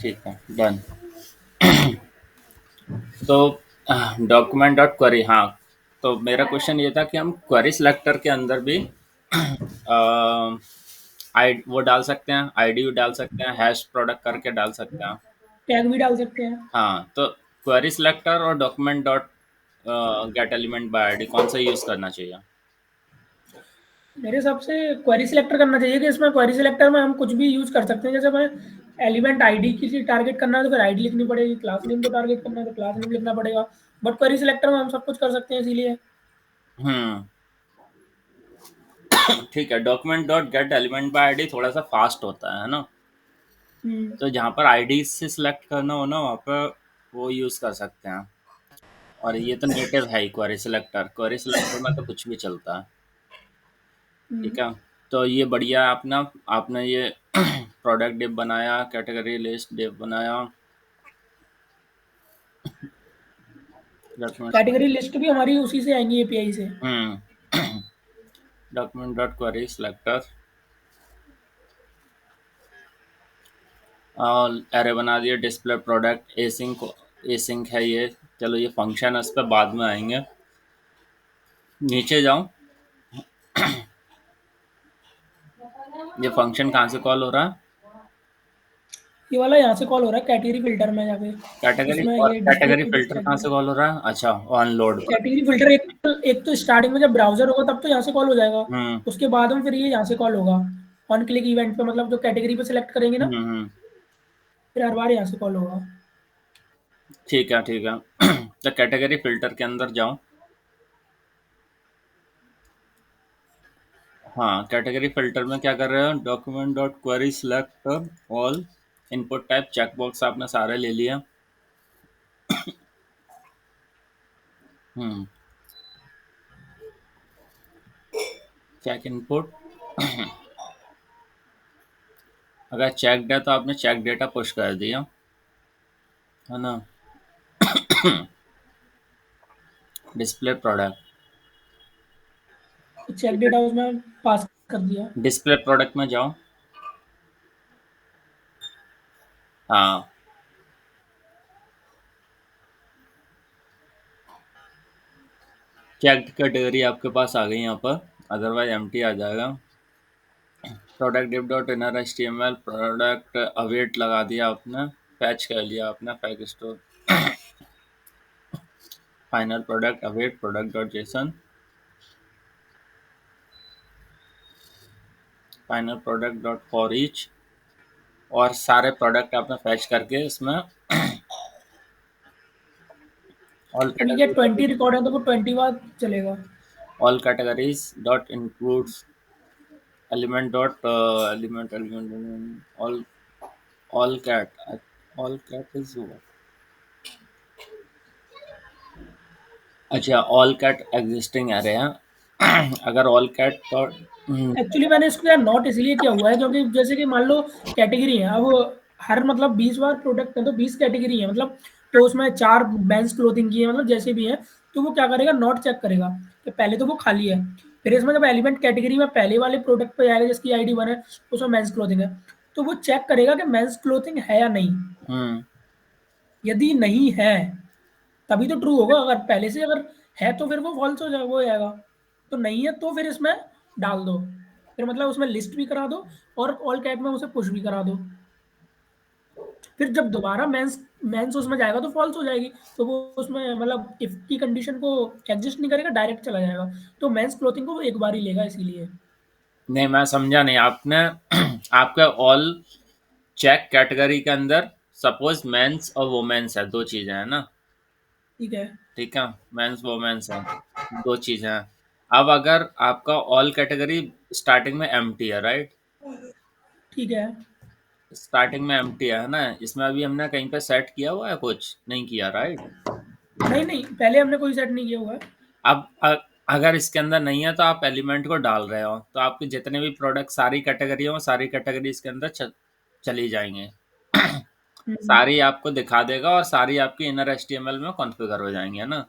ठीक है, डन। तो डॉक्यूमेंट डॉट क्वेरी, हाँ। तो मेरा क्वेश्चन ये था कि हम क्वेरी सिलेक्टर के अंदर भी आई वो डाल सकते हैं, आईडी डाल सकते हैं, हैश प्रोडक्ट करके डाल सकते हैं। टैग भी डाल सकते हैं। हाँ, तो क्वेरी सिलेक्टर और document dot gate element by ID कौन सा यूज़ करना चाहिए? मेरे हिसाब से क्वेरी सिलेक्टर करना चाहिए कि इसमें क्वेरी सिलेक्टर में हम कुछ भी यूज़ कर सकते हैं। जैसे हमें एलिमेंट आईडी की टारगेट करना है तो फिर आईडी लिखनी पड़ेगी, क्लास नेम को टारगेट करना है तो क्लास नेम लिखना पड़ेगा। बट क्वेरी सिलेक्टर में हम सब कुछ कर सकते हैं इसीलिए। हम्म, ठीक है। Document dot gate element by ID थोड़ा सा फास्ट होता है ना? हम्म। तो जहाँ पर आईडी से सिलेक्ट करना हो ना, वहाँ पर वो यूज़ कर सकते हैं। और ये तो नेटिव है ही, क्वेरी सिलेक्टर में तो कुछ भी चलता है। हम्म। ठीक है। तो ये बढ़िया है अपना। आपने ये प्रोडक्ट डिप बनाया, कैटेगरी लिस्ट डिप बनाया, डॉक्यूमेंट। कैटेगरी लिस्ट भी हमारी उसी से आएंगी, एपीआई से। हम्म, डॉक्यूमेंट डॉट क्वेरी सिलेक्टर और एरे बना दिया। डिस्प्ले प्रोडक्ट एसिंक है ये। चलो, ये फंक्शन है, इस पर बाद में आएंगे। नीचे जाऊं, ये फंक्शन कहाँ से कॉल हो रहा है? ये वाला यहाँ से कॉल हो रहा है कैटेगरी फिल्टर में जाके। कैटेगरी, इसमें और ये डिस्प्ले कैटेगरी फिल्टर कहाँ से कॉल हो रहा है? अच्छा, ऑन लोड पर। कैटेगरी फिल्टर एक तो स्टार्टिंग में जब ब्राउजर होगा तब तो यहाँ से कॉल हो जाएगा। हम्म उसके बाद में फिर ये यहाँ से कॉल होगा ऑन क्लिक इवेंट पे, मतलब जो कैटेगरी पे सिलेक्ट करेंगे ना, हम्म। फिर हर बार यहाँ से कॉल होगा। ठीक है, ठीक है। तो कैटेगरी फिल्टर के अंदर जाऊं। हाँ, कैटेगरी फिल्टर में क्या कर रहे हो? Document dot query select all input type checkbox आपने सारे ले लिया। हम्म, चेक इनपुट। अगर चेक है तो आपने चेक डेटा पुश कर दिया, है ना? Display product. चेक डेटा उसमें पास कर दिया। डिस्प्ले प्रोडक्ट में जाओ। हाँ, चेक कैटेगरी आपके पास आ गई यहाँ पर, अदरवाइज एम्प्टी आ जाएगा। Product div dot inner H T M L, product await लगा दिया आपने, फैच कर लिया आपने, pack store. Final product await product dot JSON, final product dot for each. और सारे प्रोडक्ट आपने फैच करके इसमें ऑल यानी कि कैटेगरी, 20 रिकॉर्ड है तो वो 20 बार चलेगा। All categories dot includes element dot element all, all cat, all cat is what? अच्छा, ऑल कैट एग्जिस्टिंग एरे है। अगर ऑल कैट डॉट, एक्चुअली मैंने इसको यार नोट इसलिए किया हुआ है क्योंकि जैसे कि मान लो कैटेगरी है, अब हर मतलब 20 बार प्रोडक्ट है तो 20 कैटेगरी है मतलब, तो उसमें 4 मेंस क्लोथिंग की है, मतलब जैसे भी है। तो वो क्या करेगा, नोट चेक करेगा कि पहले तो वो खाली है। फिर इसमें जब एलिमेंट कैटेगरी में पहले वाले प्रोडक्ट पे जाएगा जिसकी आईडी 1 है, उसमें मेंस क्लोथिंग है, तो वो चेक करेगा कि मेंस क्लोथिंग है या नहीं। हम्म, यदि नहीं है तभी तो ट्रू होगा, अगर पहले से अगर है तो फिर वो फॉल्स हो जाएगा। तो नहीं है तो फिर इसमें डाल दो, फिर मतलब उसमें लिस्ट भी करा दो और ऑल कैट में उसे पुश भी करा दो। फिर जब दोबारा मेंस मेंस उसमें जाएगा तो फॉल्स हो जाएगी, तो वो उसमें मतलब इफ की कंडीशन को एग्जिस्ट नहीं करेगा, डायरेक्ट चला जाएगा। तो मेंस क्लोथिंग को वो एक बार ही लेगा इसीलिए। नहीं, मैं समझा नहीं आपने। आपका ऑल चेक कैटेगरी के अंदर सपोज मेंस और वुमेन्स है, दो चीजें हैं ना? ठीक है। ठीक है, मेंस वुमेन्स है, दो चीजें हैं। अब अगर आपका ऑल कैटेगरी स्टार्टिंग में एम्प्टी है, राइट? ठीक है। स्टार्टिंग में एम्प्टी है ना? इसमें अभी हमने कहीं पे सेट किया हुआ है? कुछ नहीं किया, राइट? नहीं नहीं, पहले हमने कोई सेट नहीं किया हुआ है। अब अगर इसके अंदर नहीं है तो आप एलिमेंट को डाल रहे हो, तो आपके जितने भी प्रोडक्ट, सारी कैटेगरी हो, सारी कैटेगरी इसके अंदर चली जाएंगे। हम्म। सारी आपको दिखा देगा और सारी आपकी इनर एचटीएमएल में कॉन्फ़िगर हो जाएंगी, है ना?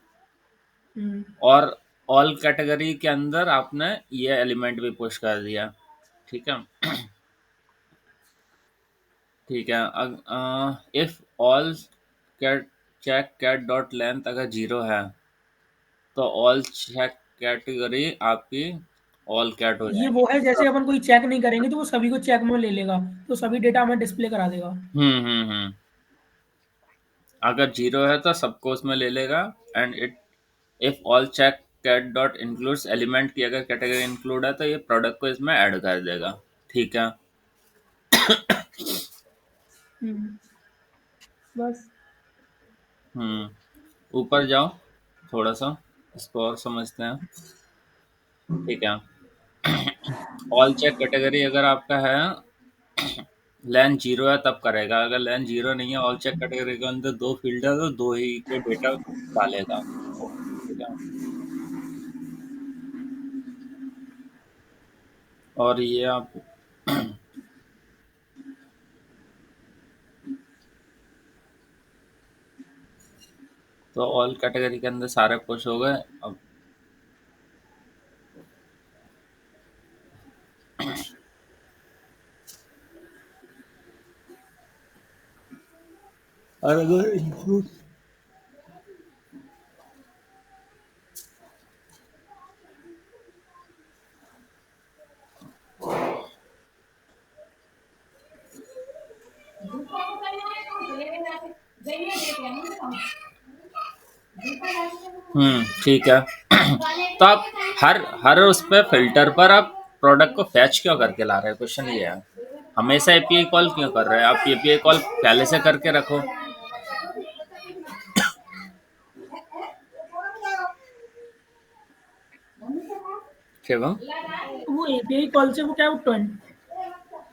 हम्म। और ऑल कैटेगरी के अंदर आपने ये एलिमेंट भी पुश कर दिया। ठीक है। ठीक है। If all cat check cat dot length अगर जीरो है तो ऑल चेक कैटेगरी आपकी ऑल कैट हो ये वो है जाएगी। जैसे अपन कोई चेक नहीं करेंगे तो वो सभी को चेक में ले लेगा, तो सभी डेटा हमें डिस्प्ले करा देगा। हम्म। अगर जीरो है तो सबको उसमें ले लेगा। And it if all check cat dot includes element की अगर कैटेगरी इंक्लूड है तो ये प्रोडक्ट को इसमें ऐड कर देगा। ठीक है। हम्म, बस। ऊपर जाओ थोड़ा सा, इसको और समझते हैं। ठीक है। ऑल चेक कैटेगरी अगर आपका है, लेंथ जीरो है तब करेगा। अगर लेंथ जीरो नहीं है, ऑल चेक कैटेगरी के अंदर दो फील्ड है तो दो ही के डेटा डालेगा। ठीक है। और ये आप तो ऑल कैटेगरी के अंदर सारे पुश हो गए अब। और अगर include- ठीक है। तो आप हर उस पे फिल्टर पर आप प्रोडक्ट को फैच क्यों करके ला रहे हैं, क्वेश्चन ये है। हमेशा एपीआई कॉल क्यों कर रहे हैं आप, एपीआई कॉल पहले से करके रखो। क्यों तो वो एपीआई कॉल से वो क्या, वो 20।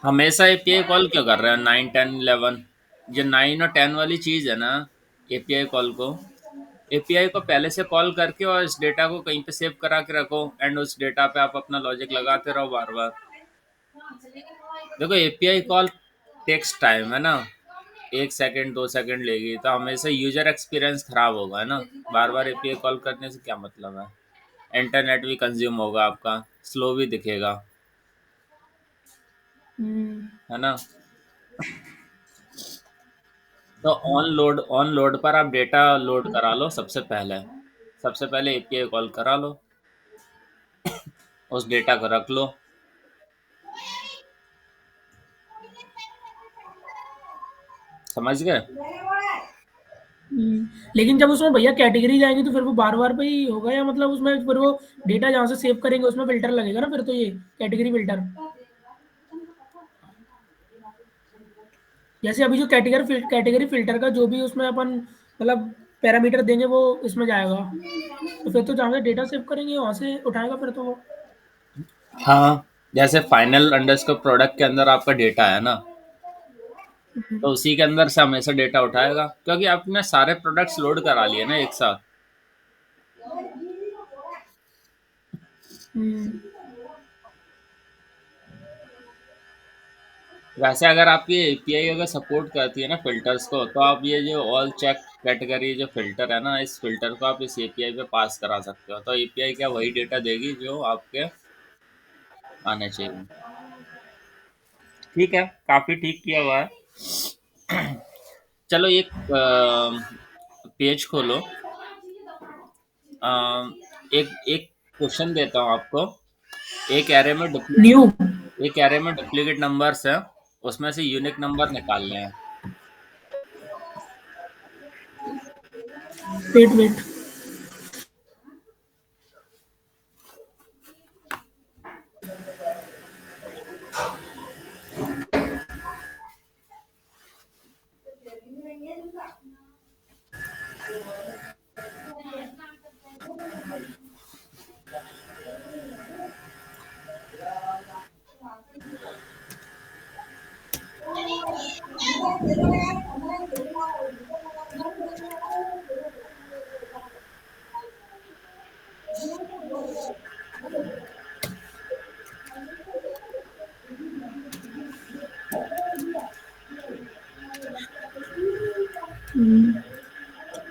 हमेशा एपीआई कॉल क्यों कर रहे हैं 9 10 11। जो 9 और 10 वाली चीज है ना, एपीआई कॉल को, एपीआई को पहले से कॉल करके और इस डेटा को कहीं पे सेव करा के रखो एंड उस डेटा पे आप अपना लॉजिक लगाते रहो बार बार। देखो एपीआई कॉल टेक्स टाइम है ना, 1 सेकंड 2 सेकंड लेगी तो हमेशा यूजर एक्सपीरियंस खराब होगा, है ना। बार बार एपीआई कॉल करने से क्या मतलब है। इंटरनेट भी कंज्यूम होगा आपका, स्लो भी दिखेगा, हम्म, है ना। तो ऑन लोड पर आप डेटा लोड करा लो सबसे पहले। सबसे पहले एपीआई कॉल करा लो, उस डेटा को रख लो। समझ गए। लेकिन जब उसमें भैया कैटेगरी जाएंगी तो फिर वो बार बार पे ही होगा, या मतलब उसमें फिर वो डेटा जहाँ से सेव करेंगे उसमें फिल्टर लगेगा ना फिर, तो ये कैटेगरी फिल्टर, जैसे अभी जो कैटेगरी फिल्टर का जो भी उसमें अपन मतलब पैरामीटर देंगे वो इसमें जाएगा, तो फिर तो जहाँ से डेटा सेव करेंगे वहां से उठाएगा फिर तो वो। हाँ, जैसे फाइनल अंडरस्कोर प्रोडक्ट के अंदर आपका डेटा है ना, तो उसी के अंदर से हमेशा डेटा उठाएगा क्योंकि आपने सारे प्रोडक्ट्स लोड करा लिए ना एक साथ। हम्म, वैसे अगर आपकी एपीआई अगर सपोर्ट करती है ना फिल्टर्स को, तो आप ये जो ऑल चेक कैटेगरी जो फिल्टर है ना, इस फिल्टर को आप इस एपीआई पे पास करा सकते हो, तो एपीआई क्या वही डेटा देगी जो आपके आने चाहिए। ठीक है, काफी ठीक किया हुआ है। चलो एक पेज खोलो। अ, एक एक क्वेश्चन देता हूँ आपको। एक एरे में न्यू। एक एरे में डुप्लीकेट नंबर्स है, उसमें से यूनिक नंबर निकालने हैं। Wait wait.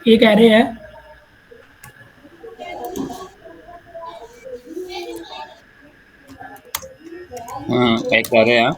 एक एरे है। एक एरे है।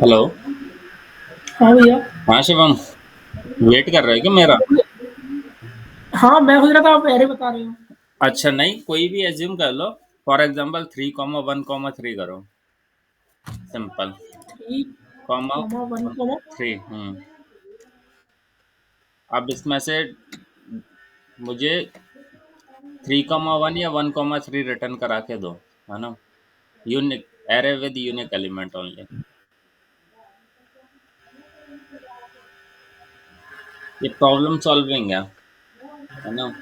हेलो। हाँ भैया। हाँ शिवम, वेट कर रहे हो क्या मेरा? हाँ, मैं सोच रहा था आप पहले बता रहे हो। अच्छा नहीं, कोई भी एज्यूम कर लो। फॉर एग्जांपल 3,1,3 करो। सिंपल। 3, कॉमा 1, 3। अब इसमें से मुझे 3,1 या 1,3 रिटर्न करा के दो, है ना? Unique array with unique element only. ये प्रॉब्लम सॉल्विंग है ना?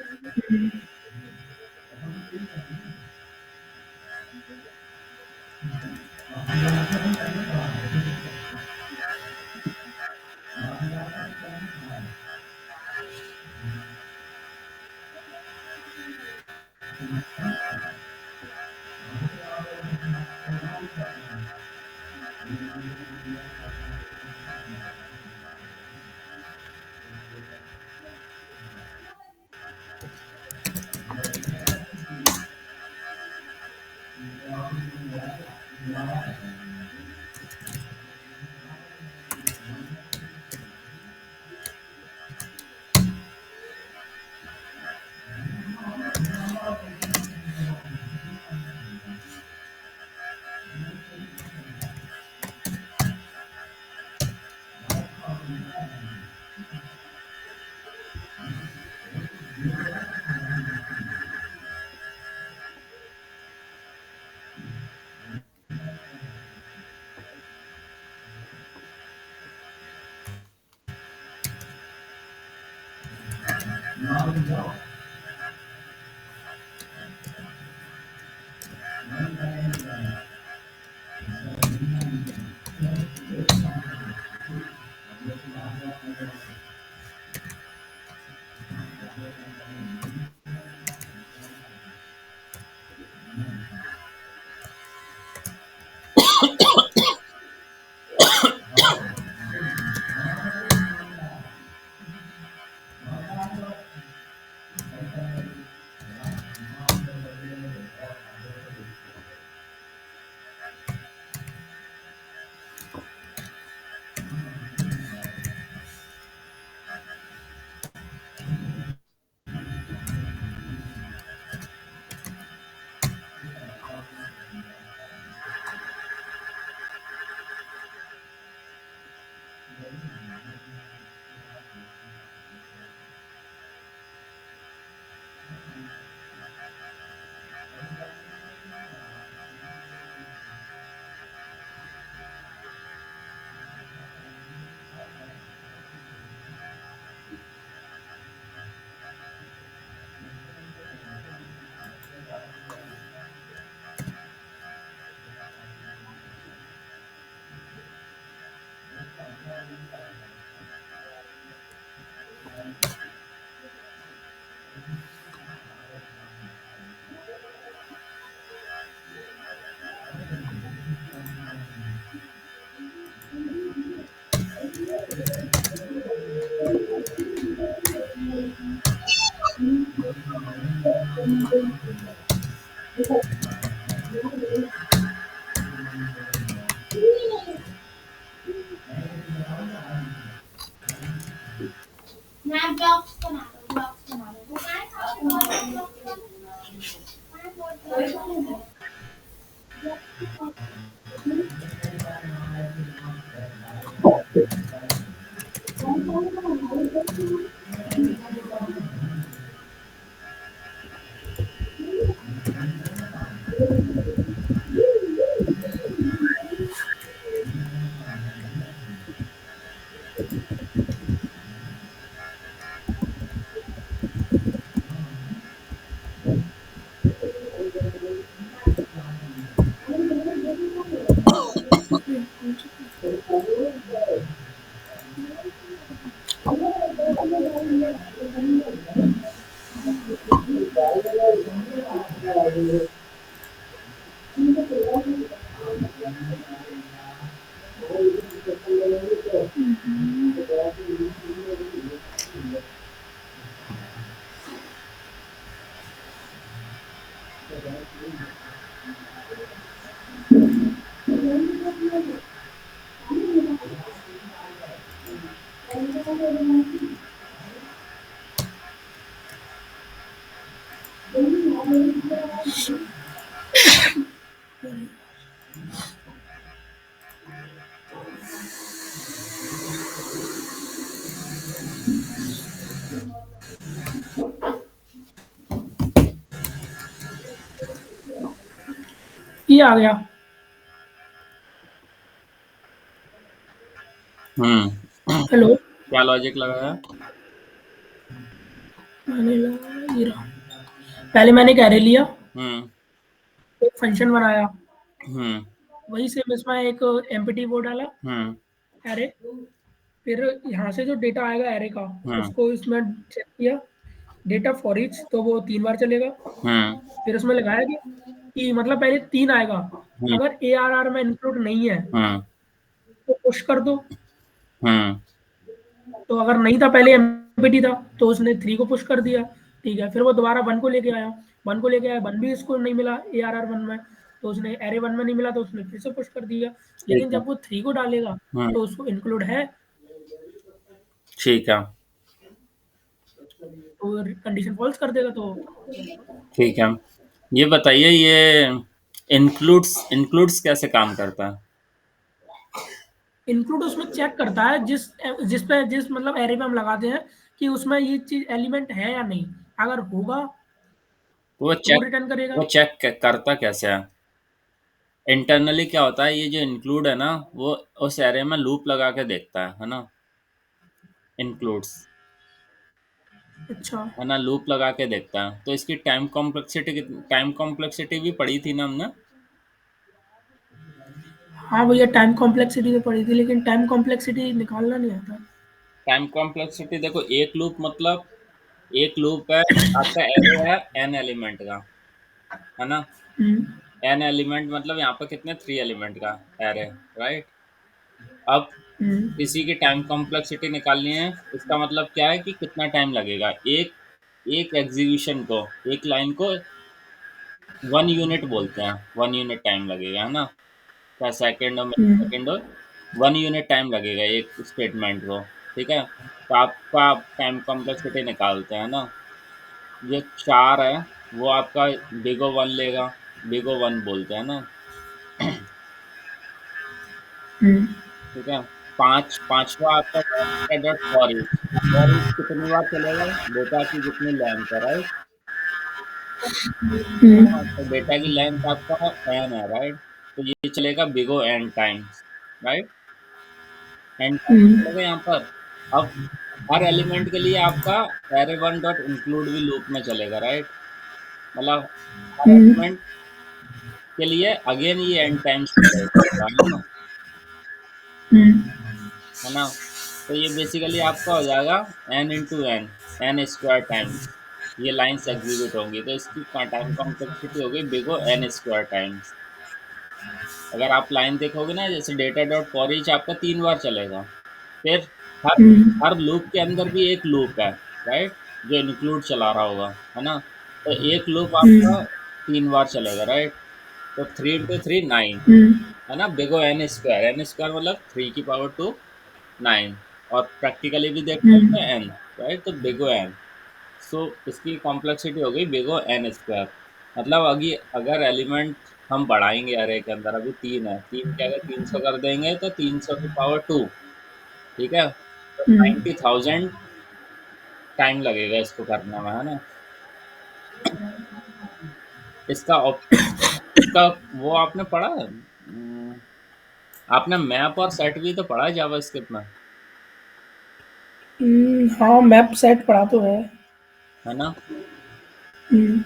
मैं ब्लॉग्स बना रहा हूँ, ब्लॉग्स बना रहा हूँ। वो कहाँ है? आपके मोबाइल में ब्लॉग्स बना रहा हूँ। ये आ गया। हेलो। क्या लॉजिक लगाया? मैंने लगा ये रहा। पहले मैंने एक एरे लिया, हम्म। एक फंक्शन बनाया, हम्म। वही सेम इसमें एक एम्पटी वो डाला हम्म। एरे। फिर यहाँ से जो डेटा आएगा एरे का, हम्म। उसको इसमें चेक किया, डेटा फॉर ईच, तो वो 3 बार चलेगा। हम्म। फिर उसमें लगाया कि मतलब पहले 3 आएगा, हम्म। अगर एआरआर में इंक्लूड नहीं है हम्म। तो पुश कर दो। हम्म। तो अगर नहीं था, पहले एम्पटी था, तो उसने 3 को पुश कर दिया। ठीक है, फिर वो दोबारा 1 को लेके आया, 1 को लेके आया, 1 भी इसको नहीं मिला एआरआर 1 में, तो उसने एरे 1 में नहीं मिला, तो उसने फिर से पुश कर दिया। ठीक लेकिन है। जब वो 3 को डालेगा हम्म। तो उसको इंक्लूड है, ठीक है। तो कंडीशन फॉल्स कर देगा, तो ठीक है। ये बताइए, ये इंक्लूड्स इंक्लूड्स कैसे काम करता है? इंक्लूड उसमें चेक करता है जिस मतलब एरे पे हम लगाते हैं कि उसमें ये चीज एलिमेंट है या नहीं। अगर होगा तो वो तो वो चेक रिटर्न करेगा। वो चेक करता कैसे है? इंटरनली क्या होता है, ये जो इंक्लूड है ना, वो उस एरे में लूप लगा के देखता है ना। इंक्लूड्स, अच्छा। है ना, लूप लगा के देखता है। तो इसकी टाइम कॉम्प्लेक्सिटी भी पढ़ी थी ना हमने। हाँ भैया, टाइम कॉम्प्लेक्सिटी तो पड़ी थी, लेकिन टाइम कॉम्प्लेक्सिटी निकालना नहीं आता। टाइम कॉम्प्लेक्सिटी देखो, एक लूप मतलब एक लूप है, आपका एरे है एन एलिमेंट का, है ना। हम्म। एन एलिमेंट मतलब यहाँ पर कितने, 3 एलिमेंट का एरे, राइट। अब हम्म। किसी की टाइम कॉम्प्लेक्सिटी निकालनी है, इसका मतलब क्या है कि कितना टाइम लगेगा एक एक एग्जीक्यूशन को, एक लाइन को 1 यूनिट बोलते हैं, 1 यूनिट टाइम लगेगा, है ना। क्या सेकेंड और मिली हम्म। सेकेंड और 1 यूनिट टाइम लगेगा एक स्टेटमेंट को। ठीक है, तो आपका टाइम कॉम्प्लेक्सिटी निकालते हैं ना। ये 4 है, वो आपका बिगो 1 लेगा, बिगो 1 बोलते हैं ना। हम्म। ठीक है, पांचवा आपका क्या dot for each, for each कितनी बार चलेगा, डेटा की जितनी लेंथ है, राइट। हम्म। तो डेटा की लेंथ आपका एन है, राइट? तो ये चलेगा big O N times, right? N times hmm. चलेगा यहाँ पर। अब हर एलिमेंट के लिए आपका एरे वन डॉट इंक्लूड भी लूप में चलेगा, राइट? मतलब हर हम्म। एलिमेंट के लिए अगेन ये एन टाइम्स चलेगा, है ना? हम्म। है ना? तो ये बेसिकली आपका हो जाएगा n into n, n square times ये लाइन्स एग्जीक्यूट होंगी। तो इसकी टाइम कॉम्प्लेक्सिटी होगी बिगो एन स्क्वायर टाइम्स। अगर आप लाइन देखोगे ना, जैसे डेटा डॉट फॉर ईच आपका 3 बार चलेगा। फिर हर हम्म। हर लूप के अंदर भी एक लूप है, राइट? जो इंक्लूड चला रहा होगा, है ना? तो एक लूप आपका 3 बार चलेगा, राइट? तो 3 इंटू 3 9, हम्म। है ना? बिगो एन स्क्वायर मतलब 3 की पावर 2 9। और प्रैक्टिकली भी देख सकते हैं एन, राइट? तो बिगो एन। सो इसकी कॉम्प्लेक्सिटी हो गई बिगो एन स्क्वायर। मतलब अभी अगर एलिमेंट हम बढ़ाएंगे अरे के अंदर, अभी 3 है, 3 के अगर 300 कर देंगे तो 300 की पावर 2, ठीक है? तो हम्म। 90,000 टाइम लगेगा इसको करने में, है ना? इसका इसका वो आपने पढ़ा है? आपने मैप और सेट भी तो पढ़ा है जावास्क्रिप्ट में, हाँ, मैप सेट पढ़ा तो है। है ना? हम्म।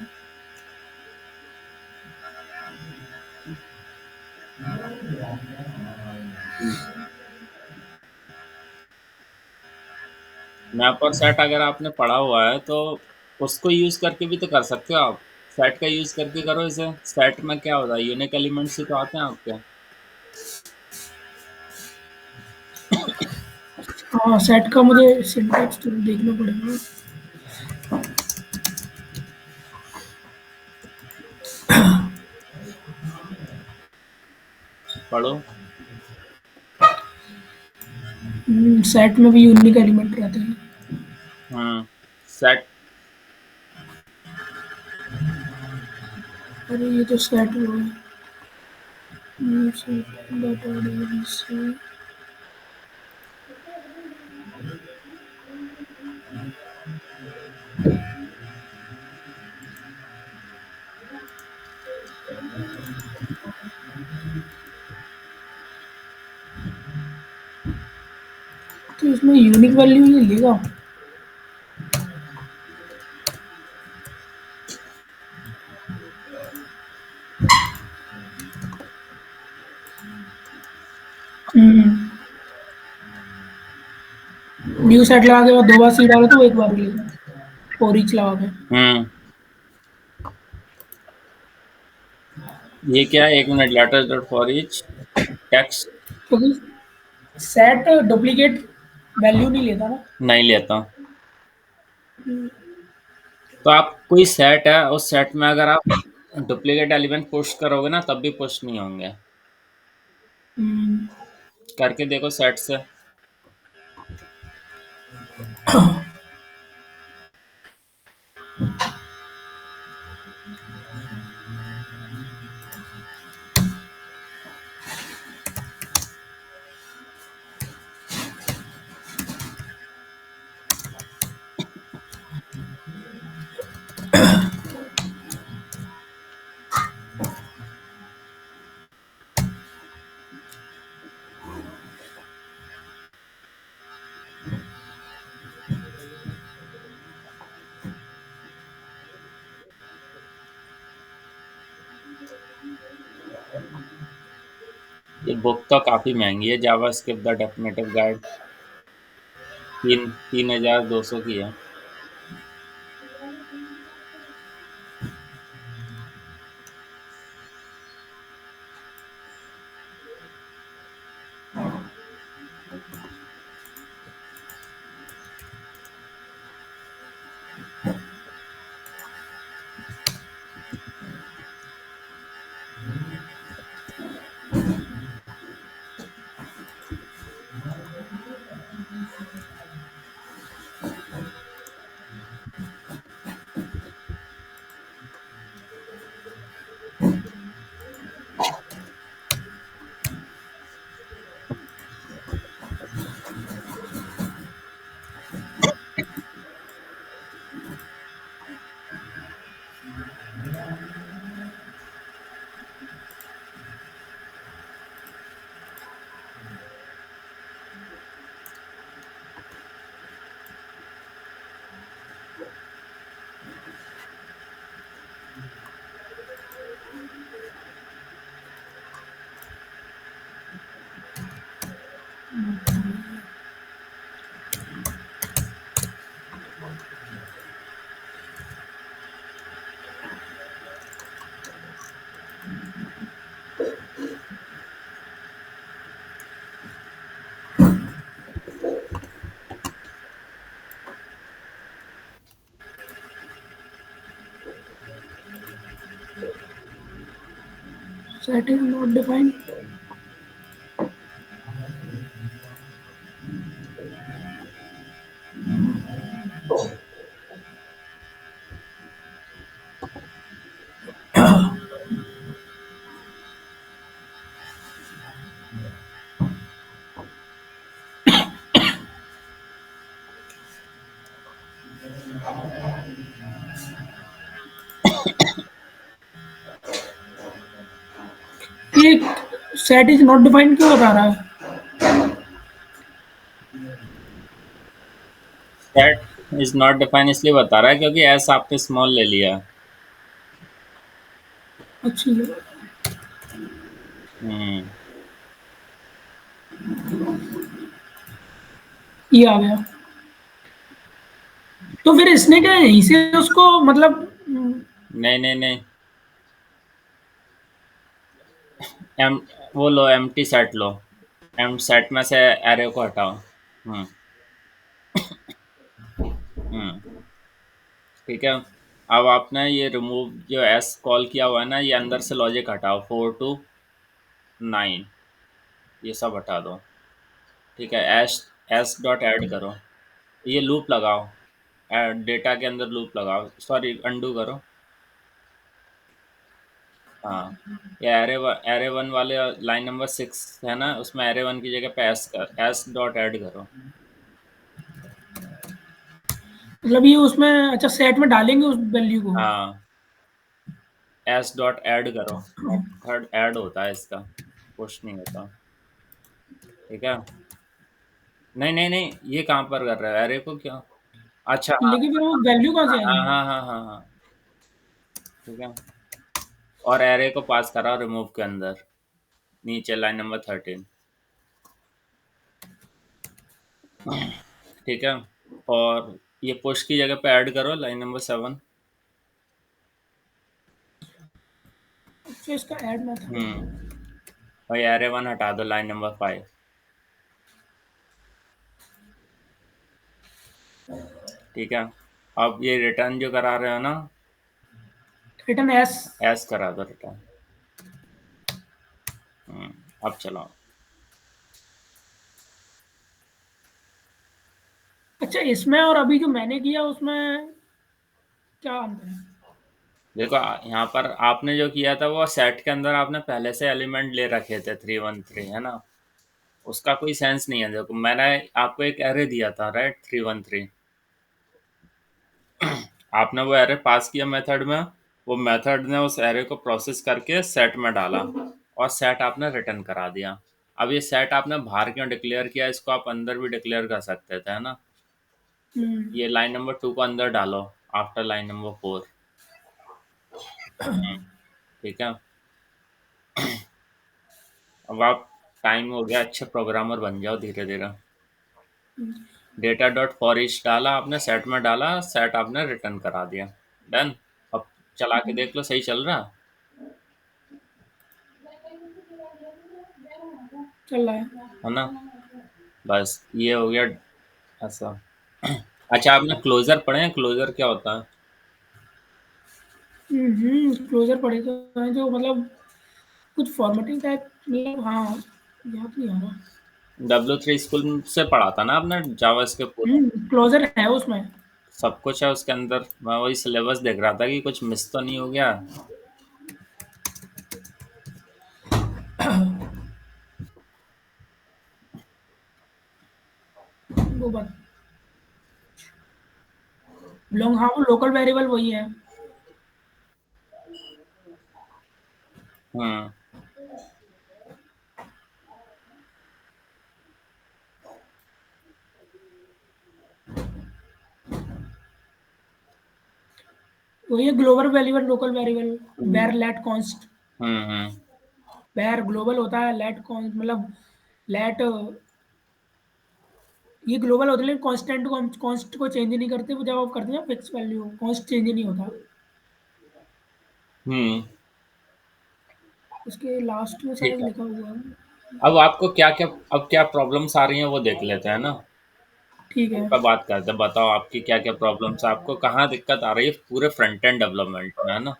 मैप और सेट अगर आपने पढ़ा हुआ है तो उसको यूज करके भी तो कर सकते हो आप। सेट का यूज करके करो इसे। सेट में क्या होता है, यूनिक एलिमेंट्स ही तो आते हैं आपके। हाँ, सेट का मुझे सिंटैक्स तो देखना पड़ेगा। पढ़ो। सेट में भी यूनिक एलिमेंट रहते हैं। सेट। अरे ये तो सेट हुआ है। सेट डाटा से। तो इसमें यूनिक वैल्यू ये लेगा। न्यू सेट लगा के बाद 2 बार सी डालो तो वो 1 बार लेगा, और रीच लगा के। हम्म ये क्या है, 1 minute, letter dot for each text क्योंकि सेट डुप्लीकेट वैल्यू नहीं लेता ना। नहीं लेता। तो आप कोई सेट है, उस सेट में अगर आप डुप्लीकेट एलिमेंट पुश करोगे ना तब भी पुश नहीं होंगे। हम्म। करके देखो सेट से। ये बुक तो काफी महंगी है, जावास्क्रिप्ट द डेफिनेटिव गाइड। 3,200 की है। Set is not defined. ये सेट इज नॉट डिफाइंड क्यों बता रहा है? सेट इज नॉट डिफाइन इसलिए बता रहा है क्योंकि एस आपने स्मॉल ले लिया। अच्छी है। हम्म। ये आ गया। तो फिर इसने क्या यहीं से उसको मतलब नहीं नहीं नहीं, एम वो लो, एम्प्टी सेट लो। एम सेट में से एरे को हटाओ। हम्म। ठीक है। अब आपने ये रिमूव जो एस कॉल किया हुआ है ना, ये अंदर से लॉजिक हटाओ, 4 to 9 ये सब हटा दो। ठीक है। एस एस डॉट ऐड करो, ये लूप लगाओ, डेटा के अंदर लूप लगाओ, सॉरी अंडू करो। हाँ, ये एरे वन वाले लाइन नंबर 6 है ना, उसमें एरे वन की जगह पे एस डॉट ऐड करो। मतलब ये उसमें अच्छा सेट में डालेंगे उस वैल्यू को? हाँ, एस डॉट ऐड करो। मेथड ऐड होता है इसका, पुश नहीं होता। ठीक है। नहीं नहीं नहीं, ये कहाँ पर कर रहे हो एरे को क्या? अच्छा हाँ लेकिन फिर वो वैल्यू कहाँ से हाँ आएगी? हाँ हाँ हाँ हाँ हाँ। ठीक है। और एरे को पास करा रिमूव के अंदर, नीचे लाइन नंबर 13। ठीक है। और ये पुश की जगह पे ऐड करो लाइन नंबर 7। अच्छा इसका ऐड मेथड है। हम्म। और ये एरे वन हटा दो लाइन नंबर 5। ठीक है। अब ये रिटर्न जो करा रहे हो ना, रिटर्न एस। एस करा दो रिटर्न। अब चलाओ। अच्छा इसमें और अभी जो मैंने किया उसमें क्या अंतर है? देखो यहाँ पर आपने जो किया था वो सेट के अंदर आपने पहले से एलिमेंट ले रखे थे 313, है ना। उसका कोई सेंस नहीं है। देखो मैंने आपको एक एरे दिया था, राइट, 313। आपने वो एरे पास किया मेथड में, वो मेथड ने उस एरे को प्रोसेस करके सेट में डाला, और सेट आपने रिटर्न करा दिया। अब ये सेट आपने बाहर क्यों डिक्लेयर किया, इसको आप अंदर भी डिक्लेयर कर सकते थे, है ना। हम्म। ये लाइन नंबर 2 को अंदर डालो, आफ्टर लाइन नंबर 4। ठीक है। अब आप, टाइम हो गया, अच्छे प्रोग्रामर बन जाओ धीरे धीरे। डेटा डॉट फॉर ईच डाला आपने, सेट में डाला, सेट आपने रिटर्न करा दिया। डन। अब चला के देख लो, सही चल रहा चल रहा है। है ना। बस ये हो गया ऐसा। अच्छा, आपने क्लोजर पढ़े हैं? क्लोजर क्या होता है? क्लोजर पढ़े तो हैं जो मतलब कुछ फॉर्मेटिंग टाइप मतलब हाँ याद नहीं आ रहा। W3 स्कूल से पढ़ा था ना आपने, जावा के पूरा क्लोजर है उसमें। सब कुछ है उसके अंदर। मैं वही सिलेबस देख रहा था कि कुछ मिस तो नहीं हो गया। वो बात लॉन्ग हाँ वो लोकल वेरिएबल वही है। हम्म। तो ये global variable, local variable, var let const, hmm. Var global होता है, लेट कॉन्स्ट मतलब लेट, ये ग्लोबल होता है लेकिन कांस्टेंट को हम कांस्ट को चेंज नहीं करते, वो जब आप करते हैं फिक्स वैल्यू कांस्ट चेंज नहीं होता। हम्म। उसके लास्ट में ठीक शायद है। लिखा हुआ है। अब आपको क्या क्या, अब क्या प्रॉब्लम्स आ रही हैं वो देख लेते हैं ना, ठीक उन है। पर बात करते हैं। बताओ आपकी क्या क्या प्रॉब्लम्स है, आपको कहाँ दिक्कत आ रही है पूरे फ्रंट एंड डेवलपमेंट में, है ना?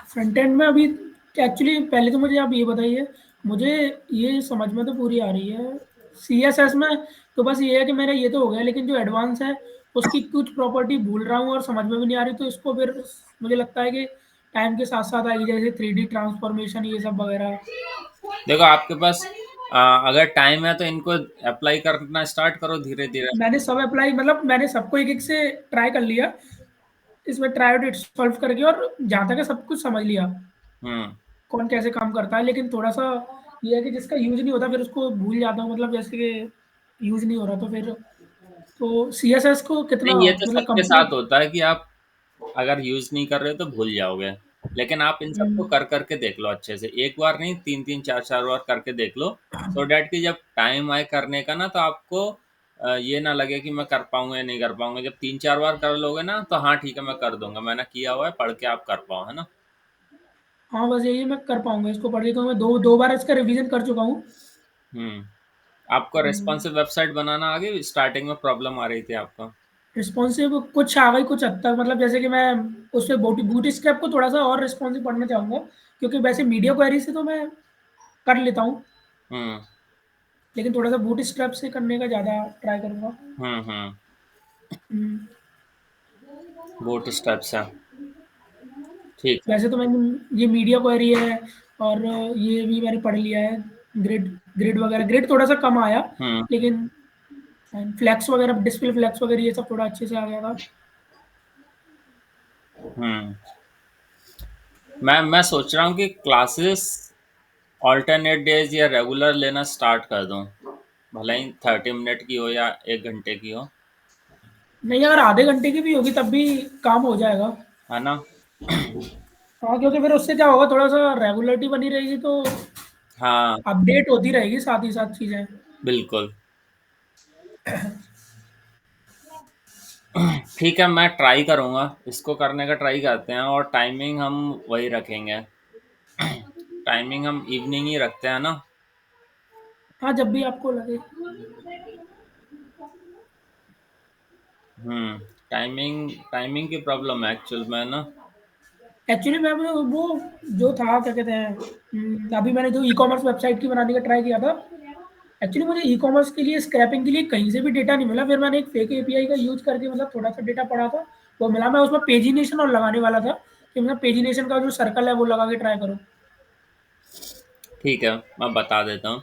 फ्रंट एंड में अभी एक्चुअली पहले तो मुझे आप ये बताइए, मुझे ये समझ में तो पूरी आ रही है सी एस एस में। तो बस ये है कि मेरा ये तो हो गया, लेकिन जो एडवांस है उसकी कुछ प्रॉपर्टी भूल रहा हूँ और समझ में भी नहीं आ रही, तो इसको फिर मुझे लगता है कि टाइम के साथ साथ आएगी, जैसे 3D ट्रांसफॉर्मेशन ये सब वगैरह। देखो आपके पास अगर टाइम है तो इनको अप्लाई करना स्टार्ट करो धीरे धीरे। मैंने सब अप्लाई मतलब मैंने सबको एक एक से ट्राई कर लिया, इसमें ट्राई आउट इट सॉल्व करके, और जहाँ तक है सब कुछ समझ लिया हम्म। कौन कैसे काम करता है, लेकिन थोड़ा सा ये है कि जिसका यूज नहीं होता फिर उसको भूल जाता हूँ, मतलब जैसे कि यूज नहीं हो रहा तो फिर, तो सी एस एस को कितना नहीं, ये तो मतलब सबके साथ कंप्लीट। होता है कि आप अगर यूज नहीं कर रहे हो तो भूल जाओगे। लेकिन आप इन सबको कर करके देख लो अच्छे से, एक बार नहीं, तीन तीन चार चार बार करके देख लो। सो डैट कि जब टाइम आए करने का ना, तो आपको ये ना लगे कि मैं कर पाऊंगा या नहीं कर पाऊंगा। जब तीन चार बार कर लोगे ना, तो हाँ ठीक है मैं कर दूंगा, मैंने किया हुआ है, पढ़ के आप कर पाओ, है ना? हाँ बस यही मैं कर पाऊंगा इसको पढ़ के, तो मैं दो दो बार इसका रिवीजन कर चुका हूँ। हम्म। आपको रेस्पॉन्सिव वेबसाइट बनाना आ गई? स्टार्टिंग में प्रॉब्लम आ रही थी आपको? रिस्पॉन्सिव कुछ आ गई कुछ हद तक, मतलब जैसे कि मैं उससे बूटी स्क्रैप को थोड़ा सा और रिस्पॉन्सिव पढ़ना चाहूंगा, क्योंकि वैसे मीडिया क्वेरी से तो मैं कर लेता हूँ, हम्म। लेकिन थोड़ा सा बूटी स्क्रैप से करने का ज़्यादा ट्राई करूंगा। हम्म। हम्म। बूट स्टेप्स है। ठीक है। वैसे तो मैंने ये मीडिया क्वेरी है, और ये भी मैंने पढ़ लिया है, ग्रिड ग्रिड वगैरह, ग्रिड थोड़ा सा कम आया, हम्म। लेकिन फ्लैक्स वगैरह, डिस्प्ले फ्लैक्स वगैरह ये सब थोड़ा अच्छे से आ गया था। हम्म। मैं सोच रहा हूँ कि क्लासेस ऑल्टरनेट डेज या रेगुलर लेना स्टार्ट कर दूं, भले ही 30 मिनट की हो या 1 घंटे की हो, नहीं, अगर आधे घंटे की भी होगी तब भी काम हो जाएगा। है ना? हाँ, क्योंकि फिर उससे क्या होगा, थोड़ा सा रेगुलरिटी बनी रहेगी, तो हाँ अपडेट होती रहेगी साथ ही साथ चीज़ें। बिल्कुल। ठीक है, मैं ट्राई करूँगा, इसको करने का ट्राई करते हैं, और टाइमिंग हम वही रखेंगे। टाइमिंग हम इवनिंग ही रखते हैं ना? हाँ, जब भी आपको लगे। टाइमिंग टाइमिंग की प्रॉब्लम है एक्चुअल में ना। एक्चुअली मैं वो जो था क्या कहते हैं, अभी मैंने जो ई कॉमर्स वेबसाइट की बनाने का ट्राई किया था, एक्चुअली मुझे ई कॉमर्स के लिए स्क्रैपिंग के लिए कहीं से भी डेटा नहीं मिला, फिर मैंने एक फेक एपीआई का यूज करके मतलब थोड़ा सा डेटा पड़ा था, वो मिला। मैं उसमें पेजिनेशन और लगाने वाला था कि मतलब पेजिनेशन का जो सर्कल है वो लगा के ट्राई करो। ठीक है, मैं बता देता हूँ।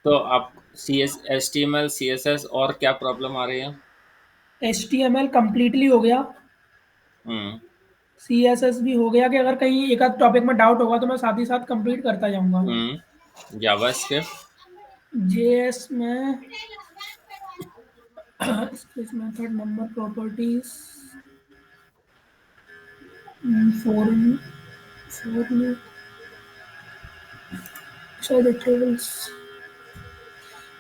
तो आप HTML CSS और क्या प्रॉब्लम आ रही है? HTML कंप्लीटली हो गया, हम्म। CSS भी हो गया, कि अगर कहीं एक आध टॉपिक में डाउट होगा तो मैं साथ ही साथ कंप्लीट करता जाऊंगा। जावास्क्रिप्ट? जेएस में space method number properties, form form शायद टेबल्स,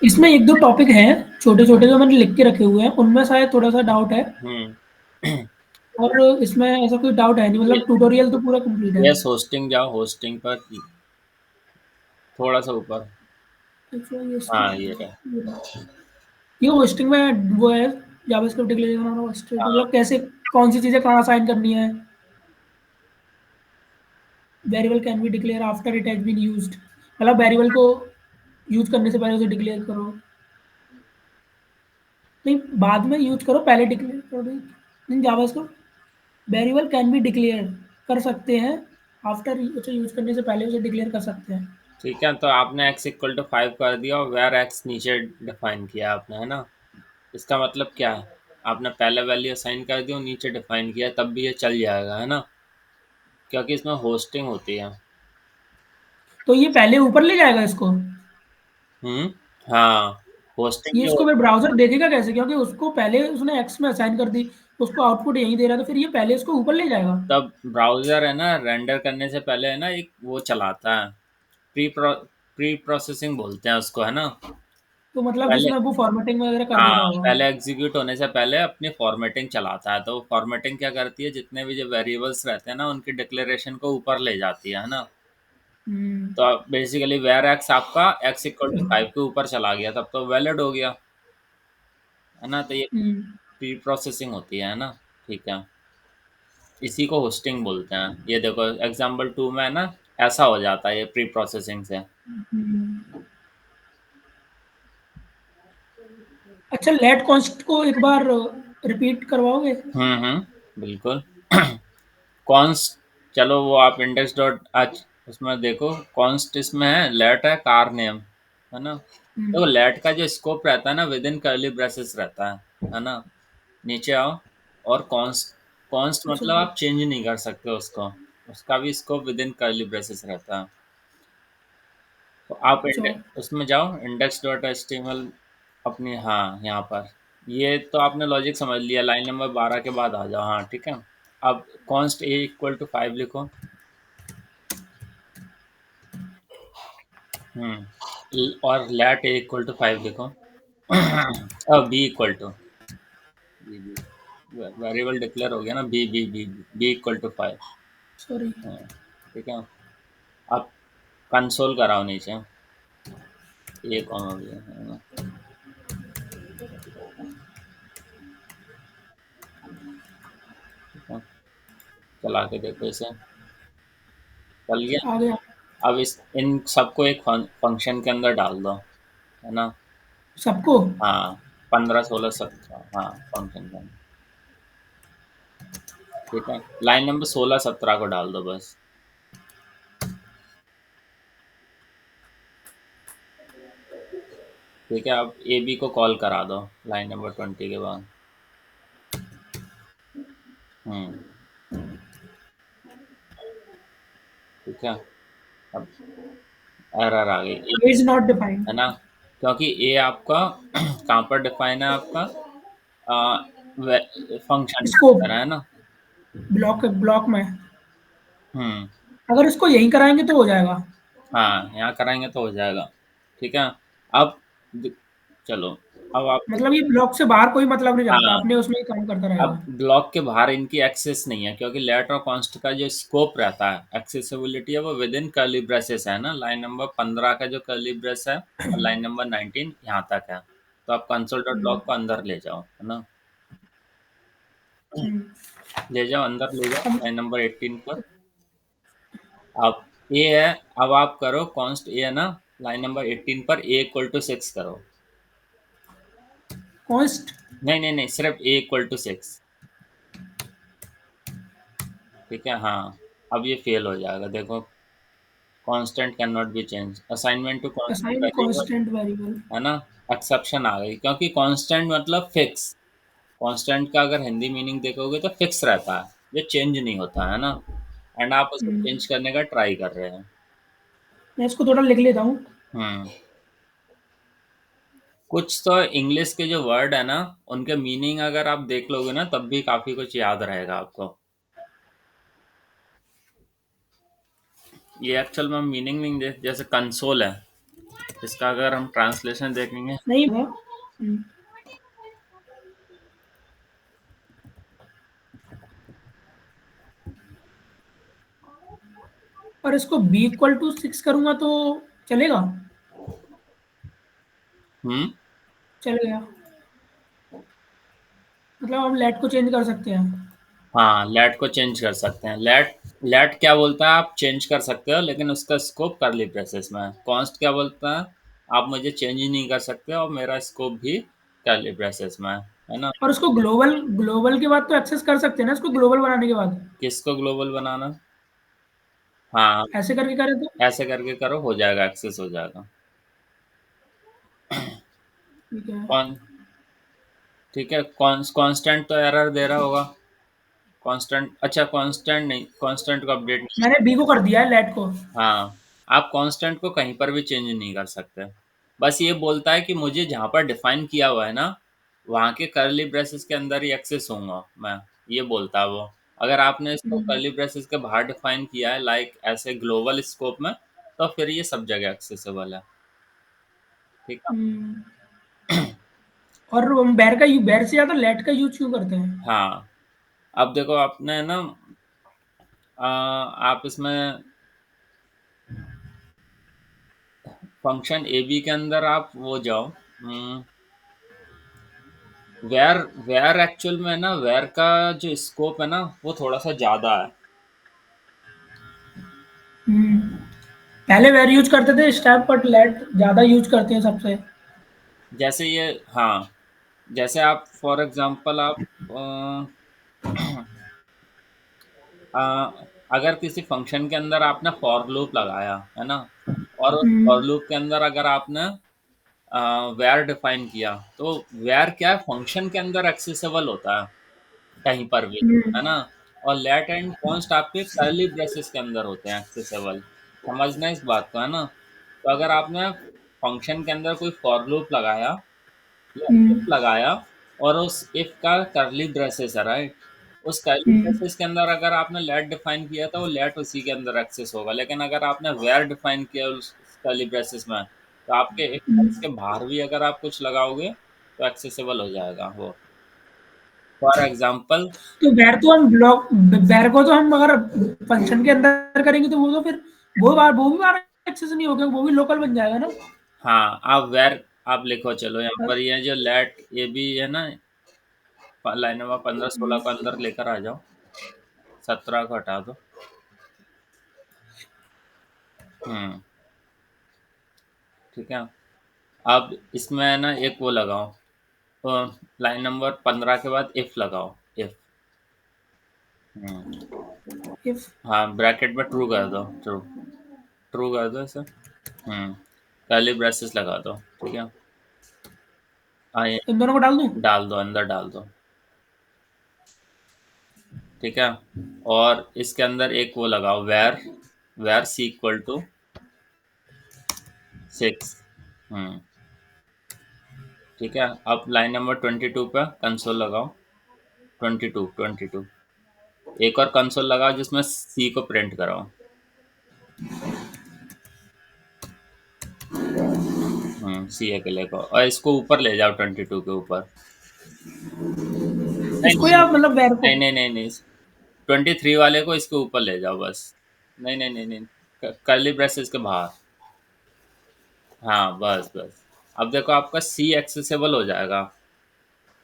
इसमें एक दो टॉपिक हैं छोटे छोटे जो मैंने लिख के रखे हुए हैं, उनमें शायद थोड़ा सा डाउट है, हम्म। और इसमें ऐसा कोई डाउट है नहीं, मतलब ट्यूटोरियल तो पूरा कंप्लीट है। यस, होस्टिंग जाओ, होस्टिंग पर थोड़ा सा ऊपर। हाँ ये है। ये होस्टिंग में वो है, जावास्क्रिप्ट डिक्लेरेशन और होस्टेड, हाँ मतलब कैसे कौन सी चीज़ें कहाँ साइन करनी है। Variable can be declare after it has been used, मतलब वेरिएबल को यूज करने से पहले उसे डिक्लेयर करो, नहीं बाद में यूज करो, पहले डिक्लेयर करो नहीं, JavaScript variable can be declare कर सकते हैं, आफ्टर उसे यूज करने से पहले उसे डिक्लेयर कर सकते हैं। ठीक है, तो आपने x = 5 कर दिया और वेर x नीचे डिफाइन किया आपने, है ना? इसका मतलब क्या है? आपने पहले वैल्यू असाइन कर दी और नीचे डिफाइन किया, तब भी ये चल जाएगा, है ना? क्योंकि इसमें होस्टिंग होती है। तो ये पहले ऊपर ले जाएगा इसको, हम्म। हाँ, होस्टिंग ये जो इसको फिर ब्राउजर देखेगा कैसे, क्योंकि उसको पहले उसने एक्स में असाइन कर दी, उसको आउटपुट यहीं दे रहा है, तो फिर ये पहले इसको ऊपर ले जाएगा। तब ब्राउज़र है ना रेंडर करने से पहले है ना एक वो चलाता है, प्री प्रोसेसिंग बोलते हैं उसको, है ना? तो मतलब पहले, जिसमें वो फॉर्मेटिंग वगैरह कर दे हाँ, रहा होगा। पहले एग्जीक्यूट होने से पहले अपनी फॉर्मेटिंग चलाता है। तो फॉर्मेटिंग क्या करती है, जितने भी जो वेरिएबल्स रहते हैं ना उनकी डिक्लेरेशन को ऊपर ले जाती है ना? हम्म। तो बेसिकली वेर एक्स आपका एक्स इक्वल टू 5 के ऊपर चला गया, तब तो वैलिड हो गया, है ना? तो ये हम्म। प्री प्रोसेसिंग होती है ना? ठीक है, इसी को होस्टिंग बोलते हैं। ये देखो एग्जाम्पल 2 में है ना, ऐसा हो जाता है ये प्री प्रोसेसिंग से। हम्म। अच्छा, लेट कॉन्स्ट को एक बार रिपीट करवाओगे? बिल्कुल। कॉन्स्ट, चलो वो आप इंडेक्स डॉट आज उसमें देखो, कॉन्स्ट इसमें है, लेट है कार नेम, है ना? हम्म। तो लेट का जो स्कोप रहता है ना विद इन कर्ली ब्रेसेस रहता है ना? नीचे आओ, और कॉन्स्ट, कॉन्स्ट अच्छा। मतलब आप चेंज नहीं कर सकते उसको, उसका भी scope within curly braces रहता है। तो आप अच्छा। उसमें जाओ, index dot H T M L अपनी, हाँ यहाँ पर, ये तो आपने लॉजिक समझ लिया, लाइन नंबर 12 के बाद आ जाओ, हाँ ठीक है। अब कॉन्स्ट ए इक्वल टू 5 लिखो। और लेट ए इक्वल टू 5 लिखो। अब B equal to, B B variable declare हो गया ना, B B B B equal to 5। Sorry. ठीक है, अब कंसोल कराओ नीचे, ए कॉमा बी, है ना? ठीक है, चला के देखो इसे, चल गया। आ गया। अब इस इन सबको एक फंक्शन के अंदर डाल दो, है ना? सबको? हाँ, 15 16 17, हाँ, फंक्शन के अंदर। ठीक है, लाइन नंबर 16 17 को डाल दो बस। ठीक है, अब ए बी को कॉल करा दो लाइन नंबर 20 के बाद। हम्म ठीक है, अब एरर आ गई, इज नॉट डिफाइंड। है ना? क्योंकि ए आपका कहाँ पर डिफाइन है आपका, फंक्शन के स्कोप, अंदर है ना? ब्लॉक ब्लॉक में। हम्म अगर इसको यहीं कराएंगे तो हो जाएगा। हाँ, यहाँ कराएंगे तो हो जाएगा। ठीक है, अब दि- चलो, अब आप, मतलब ये ब्लॉक से बाहर कोई मतलब नहीं रखता, हाँ, अपने उसमें ही काम करता अब रहेगा। ब्लॉक के बाहर इनकी एक्सेस नहीं है, क्योंकि लेट और कॉन्स्ट का जो स्कोप रहता है, एक्सेसिबिलिटी है, वो विद इन कर्ली ब्रेसेस है ना? लाइन नंबर 15 का जो कर्ली ब्रेस है और लाइन नंबर 19 यहाँ तक है। तो आप कंसोल डॉट हम्म। लॉग को अंदर ले जाओ, है ना? हम्म। ले जाओ, अंदर ले जाओ, अब लाइन नंबर 18 पर। अब ए है, अब आप करो कॉन्स्ट ए, है ना? लाइन नंबर 18 पर ए इक्वल टू 6 करो। कॉन्स्ट। नहीं नहीं नहीं, सिर्फ ए इक्वल टू 6। ठीक है, हाँ, अब ये फेल हो जाएगा, देखो, constant can not be change, assignment to constant assign variable, constant variable. है ना? एक्सेप्शन आ गई, क्योंकि कांस्टेंट मतलब फिक्स, कांस्टेंट का अगर हिंदी मीनिंग देखोगे तो फिक्स रहता है, ये चेंज नहीं होता, है ना? एंड आप उसको चेंज करने का ट्राई कर रहे हैं। मैं इसको थोड़ा लिख लेता हूँ। हम्म कुछ तो इंग्लिश के जो वर्ड है ना, उनके मीनिंग अगर आप देख लोगे ना, तब भी काफी कुछ याद रहेगा आपको। ये एक्चुअल में मीनिंग नहीं दे, जैसे कंसोल है, इसका अगर हम ट्रांसलेशन देखेंगे, नहीं हुआ। और इसको बी इक्वल टू 6 करूंगा तो चलेगा? हम्म चल गया। मतलब हम लेट को चेंज कर सकते हैं। हाँ, लेट को चेंज कर सकते हैं। लेट, लेट क्या बोलता है, आप चेंज कर सकते हो, लेकिन उसका स्कोप कर्ली ब्रेसेस में है। कॉन्स्ट क्या बोलता है, आप मुझे चेंज ही नहीं कर सकते और मेरा स्कोप भी कर्ली ब्रेसेस में है ना? और उसको ग्लोबल, ग्लोबल के बाद तो एक्सेस कर सकते हैं ना इसको, ग्लोबल बनाने के बाद? किसको ग्लोबल बनाना? हाँ, ऐसे करके करें तो? ऐसे करके करो, हो जाएगा, एक्सेस हो जाएगा। ठीक है। कौन, ठीक है, कांस्टेंट तो एरर दे रहा होगा, कांस्टेंट, अच्छा कांस्टेंट नहीं, कांस्टेंट को अपडेट नहीं। मैंने बी को कर दिया है लेट को। हाँ, आप कांस्टेंट को कहीं पर भी चेंज नहीं कर सकते। बस ये बोलता है कि मुझे जहाँ पर डिफाइन किया हुआ है ना, वहाँ के कर्ली ब्रेसेस के अंदर ही एक्सेस होऊंगा मैं, ये बोलता है वो। अगर आपने इसको हम्म, कर्ली ब्रेसेस के बाहर डिफाइन किया है लाइक ऐसे ग्लोबल स्कोप में, तो फिर ये सब जगह एक्सेसिबल है। ठीक है। हम्म। और हम बैर से ज्यादा लेट का यूज क्यों करते हैं? हाँ, अब देखो आपने ना, आप इसमें फंक्शन ए बी के अंदर आप वो जाओ, वेयर वेयर एक्चुअल में ना, वेयर का जो स्कोप है ना वो थोड़ा सा ज़्यादा है। हम्म। पहले वेर यूज करते थे स्टेप, बट लेट ज्यादा यूज करते हैं सबसे। जैसे ये, हाँ, जैसे आप फॉर एग्जांपल आप अ, अगर किसी फंक्शन के अंदर आपने फॉर लूप लगाया है ना, और उस फॉर हम्म, लूप के अंदर अगर आपने वेयर डिफाइन किया, तो वेयर क्या है, फंक्शन के अंदर एक्सेसिबल होता है कहीं पर भी, हम्म, है ना। और लेट एंड कॉन्स्ट आपके कर्ली ब्रेसेस के अंदर होते हैं एक्सेसिबल। समझना इस बात को, है ना। तो अगर आपने फंक्शन के अंदर कोई फॉर लूप लगाया या इफ हम्म, लगाया, और उस इफ का कर्ली ब्रेसेस है, राइट, उस कर्ली हम्म, ब्रेसेस के अंदर अगर आपने लेट डिफाइन किया तो वो लेट उसी के अंदर एक्सेस होगा। लेकिन अगर आपने वेयर डिफाइन किया उस कर्ली ब्रेसेस में, तो आपके इफ हम्म। के बाहर भी अगर आप कुछ लगाओगे तो एक्सेसिबल हो जाएगा वो। फॉर एग्जाम्पल, तो बैर तो हम ब्लॉक, बैर को तो हम अगर फंक्शन के अंदर करेंगे तो वो तो फिर वो भी बार एक्सेस नहीं होगा, वो भी लोकल बन जाएगा ना। हाँ, आप वेर आप लिखो, चलो यहाँ पर ये जो लेट ये भी है ना, लाइन नंबर 15 16 को अंदर लेकर आ जाओ, 17 को हटा दो। हम्म। ठीक है। अब इसमें है ना एक वो लगाओ, तो लाइन नंबर 15 के बाद इफ लगाओ, इफ। हम्म। इफ हाँ, ब्रैकेट में ट्रू कर दो, ट्रू, ट्रू कर दो इसे। हम्म। कर्ली ब्रेसेस लगा दो, ठीक है। हाँ, ये इन दोनों को डाल दूं? डाल दो, अंदर डाल दो। ठीक है। और इसके अंदर एक वो लगाओ, var, var C equal to 6। Hmm. ठीक है। अब लाइन नंबर 22 पे कंसोल लगाओ, 22 एक और कंसोल लगाओ जिसमें सी को प्रिंट कराओ। सी अकेले को, और इसको ऊपर ले जाओ 22 के ऊपर। नहीं इसको नहीं या नहीं मतलब बैर को? नहीं नहीं नहीं नहीं, 23 वाले को इसके ऊपर ले जाओ बस। नहीं नहीं नहीं नहीं, कर्ली ब्रेसेस के बाहर। हाँ, बस बस। अब देखो आपका सी एक्सेसिबल हो जाएगा,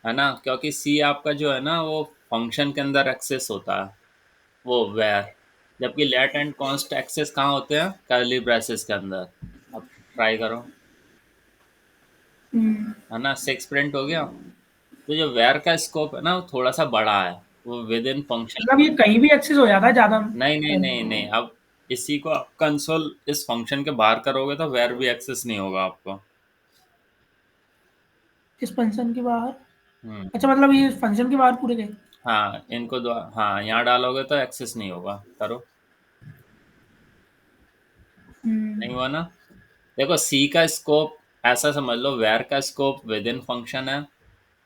है ना, क्योंकि सी आपका जो है ना वो फंक्शन के अंदर एक्सेस होता है, वो वेयर। जबकि लेट एंड कॉन्स्ट एक्सेस कहाँ होते हैं, कर्ली ब्रेसेस के अंदर। अब ट्राई करो, हम्म, है ना, 6 प्रिंट हो गया। तो जो वेयर का स्कोप है ना वो थोड़ा सा बड़ा है, वो विद इन फंक्शन। मतलब ये कहीं भी एक्सेस हो जाता है ज्यादा नहीं नहीं टाइम? नहीं नहीं, अब इसी को आप कंसोल इस फंक्शन के बाहर करोगे तो वेयर भी एक्सेस नहीं होगा आपको। इस फंक्शन के बाहर? हम्म। अच्छा, मतलब ये फंक्शन के बाहर पूरे गए? हाँ, इनको दो, हाँ, यहाँ डालोगे तो एक्सेस नहीं होगा, करो। हम्म, नहीं हुआ ना। देखो, सी का स्कोप ऐसा समझ लो, वेयर का स्कोप विद इन फंक्शन है,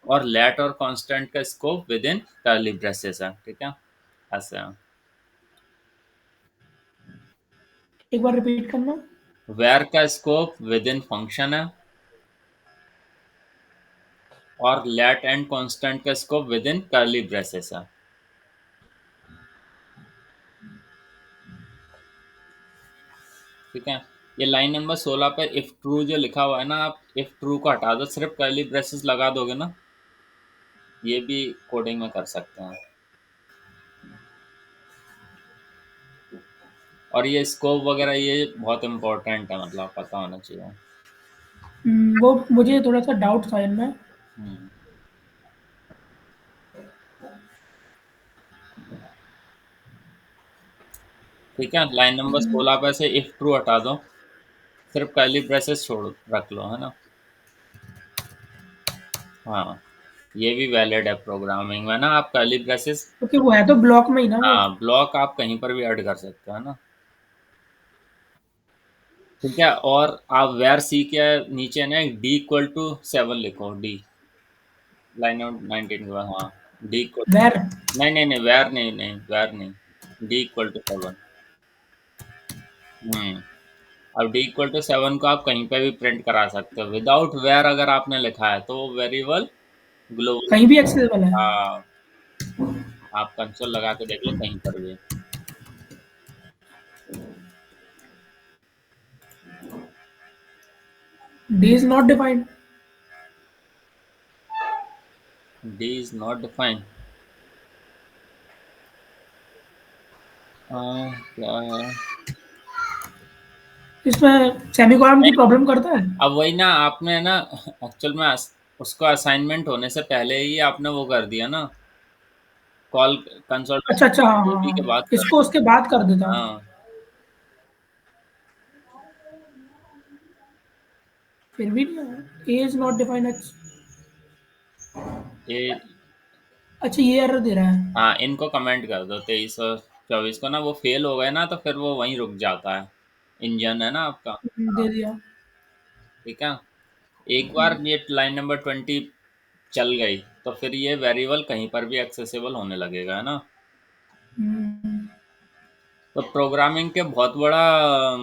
और लेट और कांस्टेंट का scope within curly braces है, ठीक है, ऐसे है। एक बार रिपीट करना। वेयर का स्कोप विद इन फंक्शन है, और लेट एंड कांस्टेंट का scope within curly braces है। ठीक है। ये लाइन नंबर 16 पर इफ ट्रू जो लिखा हुआ है ना, आप इफ ट्रू को हटा दो, सिर्फ कर्ली ब्रेसेस लगा दोगे ना, ये भी कोडिंग में कर सकते हैं। और ये स्कोप वगैरह ये बहुत इंपॉर्टेंट है, मतलब पता होना चाहिए। वो मुझे थोड़ा सा डाउट था इनमें। हम्म। ठीक है। लाइन नंबर 16 पे से इफ ट्रू हटा दो, सिर्फ कर्ली ब्रेसेस छोड़ रख लो, है ना। हाँ, ये भी वैलिड है प्रोग्रामिंग में ना, आप कर्ली ब्रेसेस, क्योंकि वो है तो ब्लॉक में ही ना वो। हाँ, ब्लॉक आप कहीं पर भी ऐड कर सकते हो ना। ठीक है। और आप वेर सी के नीचे ना डी इक्वल टू 7 लिखो, डी, लाइन आउट 19 के बाद, हाँ। D equal, var. नहीं नहीं नहीं, वेर नहीं, नहीं वेर नहीं, डी इक्वल टू 7। हम्म। अब डी इक्वल टू 7 को आप कहीं पे भी प्रिंट करा सकते हो, विदाउट वेयर अगर आपने लिखा है तो वो वेरिएबल ग्लोबल। कहीं भी एक्सेसिबल है। हाँ, आप कंसोल लगा के देख लो कहीं पर भी। D is not defined. D is not defined. क्या है? इसमें सेमीकोलन की प्रॉब्लम करता है। अब वही ना, आपने ना एक्चुअल में उसको असाइनमेंट होने से पहले ही आपने वो कर दिया ना, कॉल, कंसोल अच्छा अच्छा, हाँ हाँ ड्यूटी के हाँ, बाद कर इसको दिया। उसके बाद कर देता। हाँ, फिर भी ए इज नॉट डिफाइंड एक्स। ये, अच्छा ये एरर दे रहा है। हाँ, इनको कमेंट कर दो 23 और 24 को ना, वो फेल हो गए ना तो फिर वो वहीं रुक जाता है, इंजन है ना आपका। हाँ, दे दिया। ठीक है। एक बार ये लाइन नंबर 20 चल गई तो फिर ये वेरिएबल कहीं पर भी एक्सेसिबल होने लगेगा, है ना। हम्म, तो प्रोग्रामिंग के बहुत बड़ा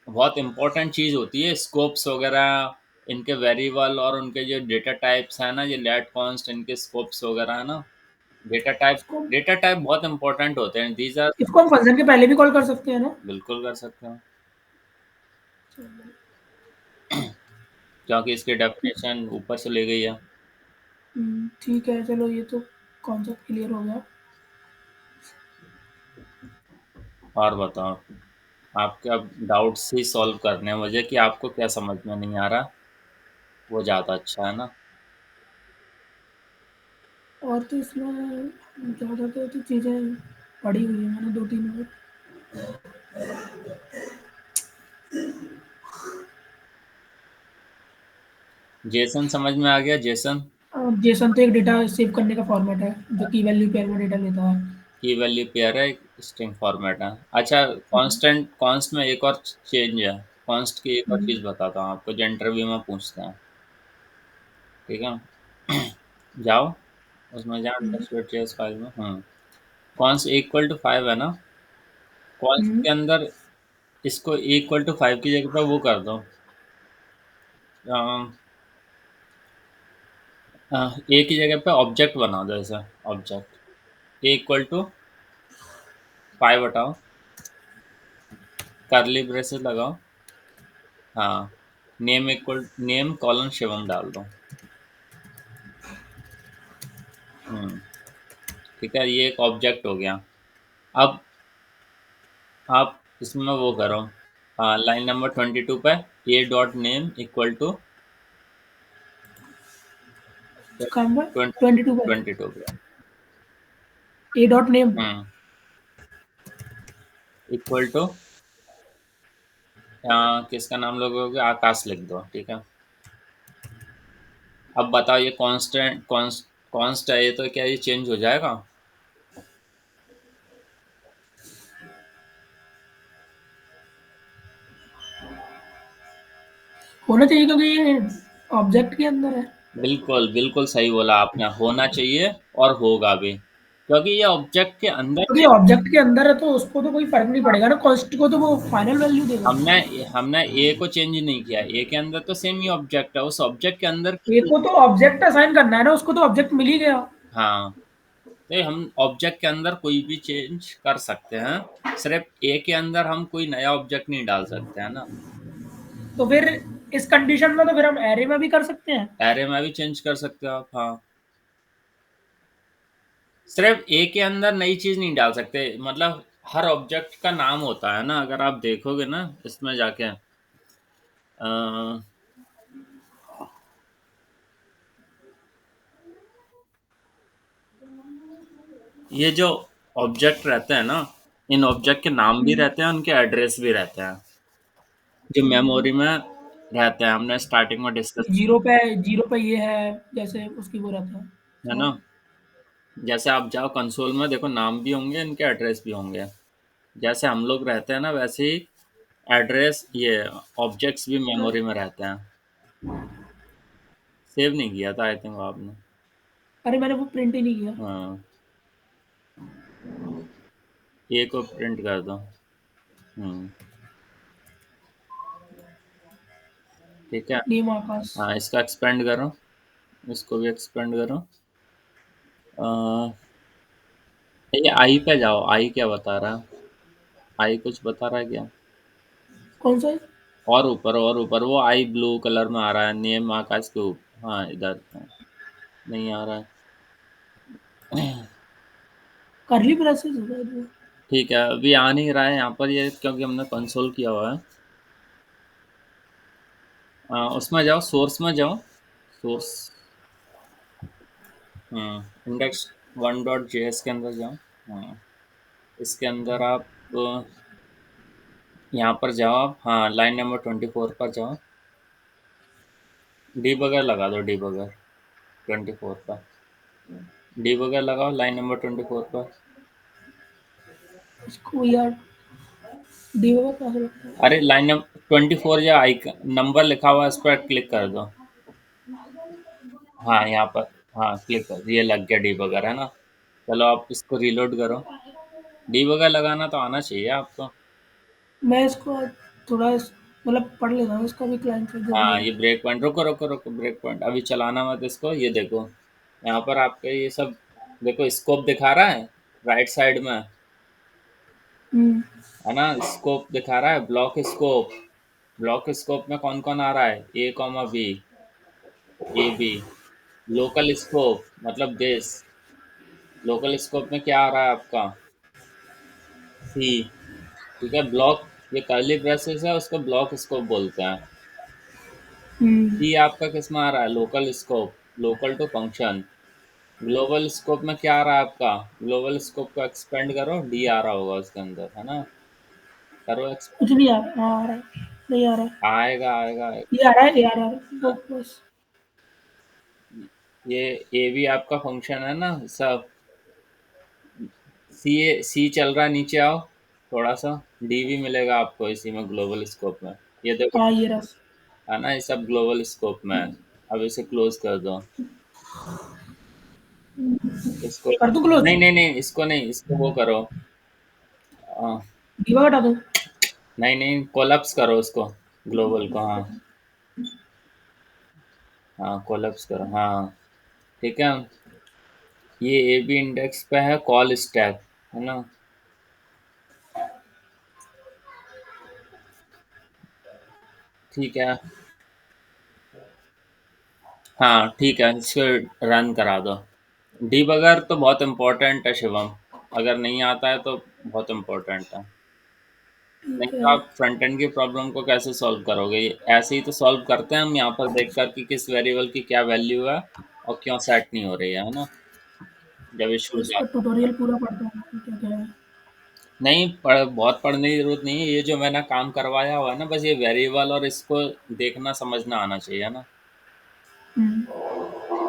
बहुत इम्पोर्टेंट चीज़ होती है स्कोप्स वगैरह, इनके वेरिएबल और उनके जो डेटा टाइप्स है ना, ये लेट कॉन्स्ट, इनके स्कोप्स वगैरह है ना, डेटा टाइप। इसको डेटा टाइप बहुत इंपॉर्टेंट होते हैं, दीज आर। इसको हम फंक्शन के पहले भी कॉल कर सकते हैं ना। बिल्कुल कर सकते हो, क्योंकि इसकी डेफिनेशन ऊपर से ली गई है। ठीक है, चलो ये तो कॉन्सेप्ट क्लियर हो गया। और बताओ, आपके अब डाउट्स ही सॉल्व करने हैं मुझे कि आपको क्या समझ में नहीं आ रहा, वो ज़्यादा अच्छा है ना। और तो इसमें ज़्यादातर तो चीज़ें पढ़ी हुई हैं मैंने, 2-3 और। जेसन समझ में आ गया, जेसन। जेसन तो एक डेटा सेव करने का फॉर्मेट है जो की वैल्यू पेयर में डेटा लेता है। की वैल्यू पेयर है, स्ट्रिंग फॉर्मेट है। अच्छा, कांस्टेंट, कांस्ट में एक और चेंज है, कांस्ट की एक और हम्म, चीज़ बताता हूँ आपको जो इंटरव्यू में पूछते हैं, ठीक है। जाओ, उसमें जाओ हम्म, टेक्स्ट फाइल में। कॉन्स्ट इक्वल टू 5 है ना, कॉन्स्ट हम्म, के अंदर इसको इक्वल टू 5 की जगह पर वो कर दो, ए की जगह पे ऑब्जेक्ट बना दो, ऐसा ऑब्जेक्ट ए इक्वल टू 5 हटाओ, करली ब्रेसेस लगाओ, हाँ, name equal name colon Shivam डाल दो। हम्म, ठीक है, ये एक ऑब्जेक्ट हो गया। अब आप इसमें वो करो, हाँ, लाइन नंबर 22 पे A dot name equal to काम पर 20, 22 पर 22 पे, A dot name. Hmm, equal to, किसका नाम लोगे, आकाश लिख दो, ठीक है। अब बताओ, ये कांस्टेंट कॉन्स्ट है, ये तो क्या ये चेंज हो जाएगा? होना चाहिए क्योंकि ये ऑब्जेक्ट के अंदर है। बिल्कुल बिल्कुल सही बोला आपने, होना चाहिए और होगा भी, क्योंकि ये ऑब्जेक्ट के अंदर क्योंकि से। ऑब्जेक्ट के अंदर है तो उसको तो कोई फर्क नहीं पड़ेगा ना, कॉस्ट को तो वो फाइनल वैल्यू देगा। हमने हमने ए को चेंज नहीं किया, ए के अंदर तो सेम ही ऑब्जेक्ट है, उस ऑब्जेक्ट के अंदर ए को तो ऑब्जेक्ट असाइन करना है ना, उसको तो ऑब्जेक्ट मिल ही गया। हाँ, तो हम ऑब्जेक्ट के अंदर कोई भी चेंज कर सकते हैं, सिर्फ ए के अंदर हम कोई नया ऑब्जेक्ट नहीं डाल सकते हैं ना। तो फिर इस कंडीशन में तो फिर हम एरे में भी कर सकते हैं। एरे में भी चेंज कर सकते हो आप, हाँ, सिर्फ ए के अंदर नई चीज नहीं डाल सकते, मतलब हर ऑब्जेक्ट का नाम होता है ना, अगर आप देखोगे ना इसमें जाके, ये जो ऑब्जेक्ट रहते हैं ना, इन ऑब्जेक्ट के नाम भी रहते हैं, उनके एड्रेस भी रहते हैं, जो मेमोरी में रहते हैं, हमने स्टार्टिंग में डिस्कस किया, जीरो पे ये है, जैसे उसकी वो रहता है। है ना। समझ। जैसे आप जाओ कंसोल में देखो, नाम भी होंगे, इनके एड्रेस भी होंगे, जैसे हम लोग रहते हैं ना वैसे ही एड्रेस, ये ऑब्जेक्ट्स भी मेमोरी में रहते हैं। सेव नहीं किया था आई थिंक आपने। अरे मैंने वो प्रिंट ही नहीं किया। हाँ, ए को प्रिंट कर दो। ठीक है। नेम आकाश। हाँ, इसका एक्सपेंड करो, इसको भी एक्सपेंड करो। अ, ये आई पे जाओ, आई क्या बता रहा है? आई कुछ बता रहा है क्या? कौन सा है? और ऊपर वो आई ब्लू कलर में आ रहा है, नेम आकाश के ऊपर। हाँ, इधर नहीं आ रहा है। करली ब्रेसेस होगा ये। ठीक है, अभी आ नहीं रहा है यहाँ पर ये, क्योंकि हमने कंसोल किया हुआ है। उसमें जाओ, सोर्स में जाओ, सोर्स। इंडेक्स 1.js के अंदर जाओ। हाँ, इसके अंदर आप यहाँ पर जाओ आप। हाँ, लाइन नंबर 24 पर जाओ। डीबगर लगा दो, डीबगर 24 पर। डीबगर लगाओ लाइन नंबर 24 पर। इसको यार डीबगर कहाँ से लगता है? अरे लाइन नंबर 24 या आइकन नंबर लिखा हुआ है, इस पर क्लिक कर दो। हाँ, यहाँ पर। हाँ, क्लिक कर, ये लग गया डीबगर, है ना? चलो आप इसको रीलोड करो। डीबगर लगाना तो आना चाहिए आपको। मैं इसको थोड़ा मतलब पढ़ लेता हूँ, इसका भी क्लाइंट से जो भी हाँ, है। ये ब्रेक पॉइंट, रुको रुको रुको, ब्रेक पॉइंट अभी चलाना मत इसको। ये देखो, यहाँ पर आपके ये सब देखो, स्कोप दिखा रहा है राइट साइड में, हम्म। है ना? स्कोप दिखा रहा है, ब्लॉक स्कोप। ब्लॉक स्कोप में कौन कौन आ रहा है? A comma B, A B. Local scope मतलब देश। लोकल स्कोप में क्या आ रहा है आपका? सी। ठीक है, ब्लॉक, ये कर्ली ब्रेसेस है, उसको ब्लॉक स्कोप बोलते हैं। हम्म। सी आपका किस में आ रहा है? Local scope, local to function. Global scope में क्या आ रहा है आपका? ग्लोबल स्कोप को एक्सपेंड करो, डी आ रहा होगा उसके अंदर, है ना? करो कुछ एक्सपेंड। नहीं आ रहा, हाँ, आ रहा है। नहीं आ रहा है। आएगा आएगा आएगा। ये आ रहा है, ये आ रहा है वो बस। ये ए भी आपका फंक्शन है ना सब। सी, सी चल रहा है, नीचे आओ थोड़ा सा। डी भी मिलेगा आपको इसी में, ग्लोबल स्कोप में। ये देखो, हाँ, ये रहा। है ना? ये सब ग्लोबल स्कोप में है। अब इसे क्लोज कर दो। इसको, कर दूँ क्लोज? नहीं नहीं नहीं, इसको नहीं, इसको वो करो। आ, दीवा हटा दूँ? नहीं नहीं, कोलैप्स करो उसको, ग्लोबल को। हाँ हाँ, कोलैप्स करो, हाँ। ठीक है, ये ए बी इंडेक्स पे है, कॉल स्टैक, है ना? ठीक है। हाँ ठीक है, इसको रन करा दो। डीबगर तो बहुत इम्पोर्टेंट है शिवम, अगर नहीं आता है तो बहुत इम्पोर्टेंट है। नहीं ठीक तो है। आप फ्रंट एंड की प्रॉब्लम को कैसे सॉल्व करोगे? ऐसे ही तो सॉल्व करते हैं हम, यहाँ पर देख कर कि किस वेरिएबल की क्या वैल्यू है और क्यों सेट नहीं हो रही है ना? जब इश्यूज इसका आते हैं। ट्यूटोरियल पूरा पढ़ता हूँ क्या क्या है। नहीं बहुत पढ़ने की जरूरत नहीं है, ये जो मैंने काम करवाया हुआ है ना, बस ये वेरिएबल और इसको देखना समझना आना चाहिए ना। हम्म।